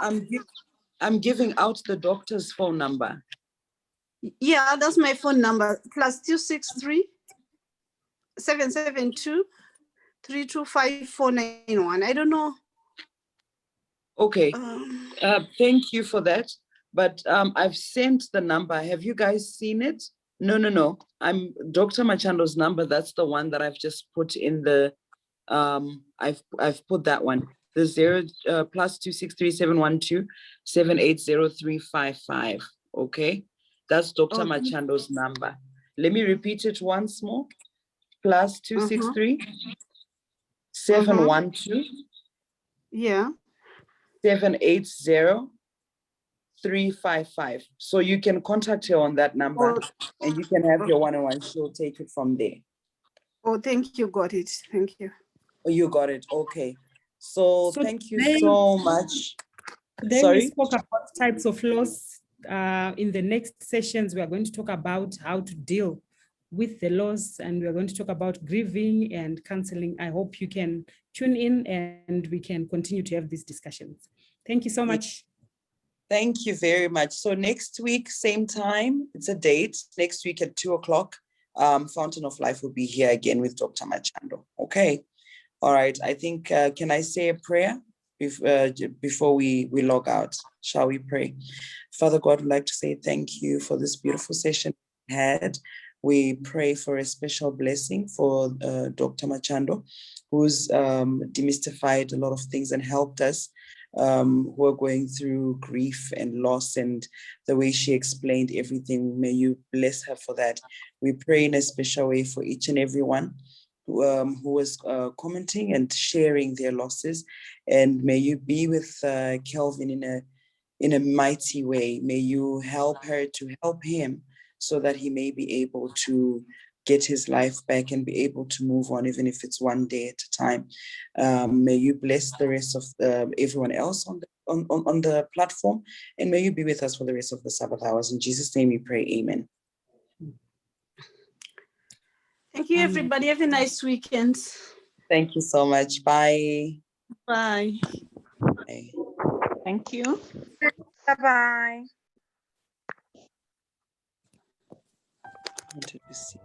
I'm giving out the doctor's phone number. Yeah, that's my phone number. +263 772 325491. I don't know. Okay. Thank you for that. But I've sent the number. Have you guys seen it? No. I'm Dr. Machando's number. That's the one that I've just put in the. I've put that one. The +263 712 780355. Okay, that's Dr. Machando's number. Let me repeat it once more. +263 712 yeah 780355. So you can contact her on that number and you can have your one-on-one. She'll take it from there. Oh, thank you. Got it. Thank you. Oh, you got it. Okay. So thank you today, so much. Today Sorry? we spoke about types of loss. In the next sessions, we are going to talk about how to deal with the loss, and we are going to talk about grieving and counseling. I hope you can tune in and we can continue to have these discussions. Thank you so much. Thank you very much. So next week, same time, it's a date. Next week at 2:00, Fountain of Life will be here again with Dr. Machando. Okay. All right. I think, can I say a prayer before we log out? Shall we pray? Father God, we'd like to say thank you for this beautiful session we had. We pray for a special blessing for Dr. Machando, who's demystified a lot of things and helped us who are going through grief and loss, and the way she explained everything. May you bless her for that. We pray in a special way for each and every one who was commenting and sharing their losses, and may you be with Kelvin in a mighty way. May you help her to help him so that he may be able to get his life back and be able to move on, even if it's one day at a time. May you bless the rest of everyone else on the platform, and may you be with us for the rest of the Sabbath hours. In Jesus' name we pray, amen. Thank you, everybody. Have a nice weekend. Thank you so much. Bye. Bye. Bye. Thank you. Bye-bye. Wanted to see.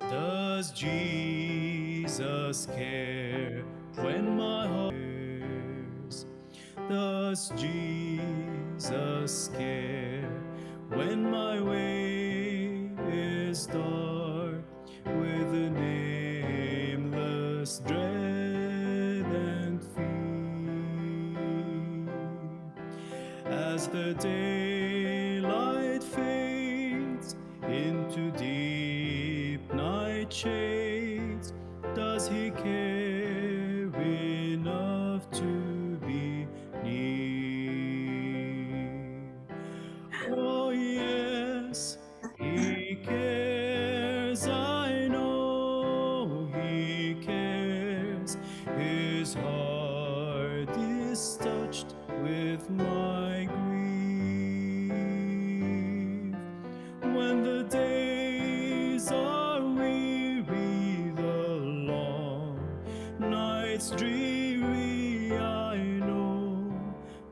Does Jesus care when my heart is? Does Jesus care when my way is dark with a nameless dread and fear? As the daylight fades into deep night shades, does he care enough to be near? Oh yes, he cares, I know he cares. His heart is touched with my grief. When the days are weary, the long nights dreary, I know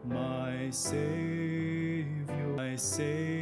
my Savior, my Savior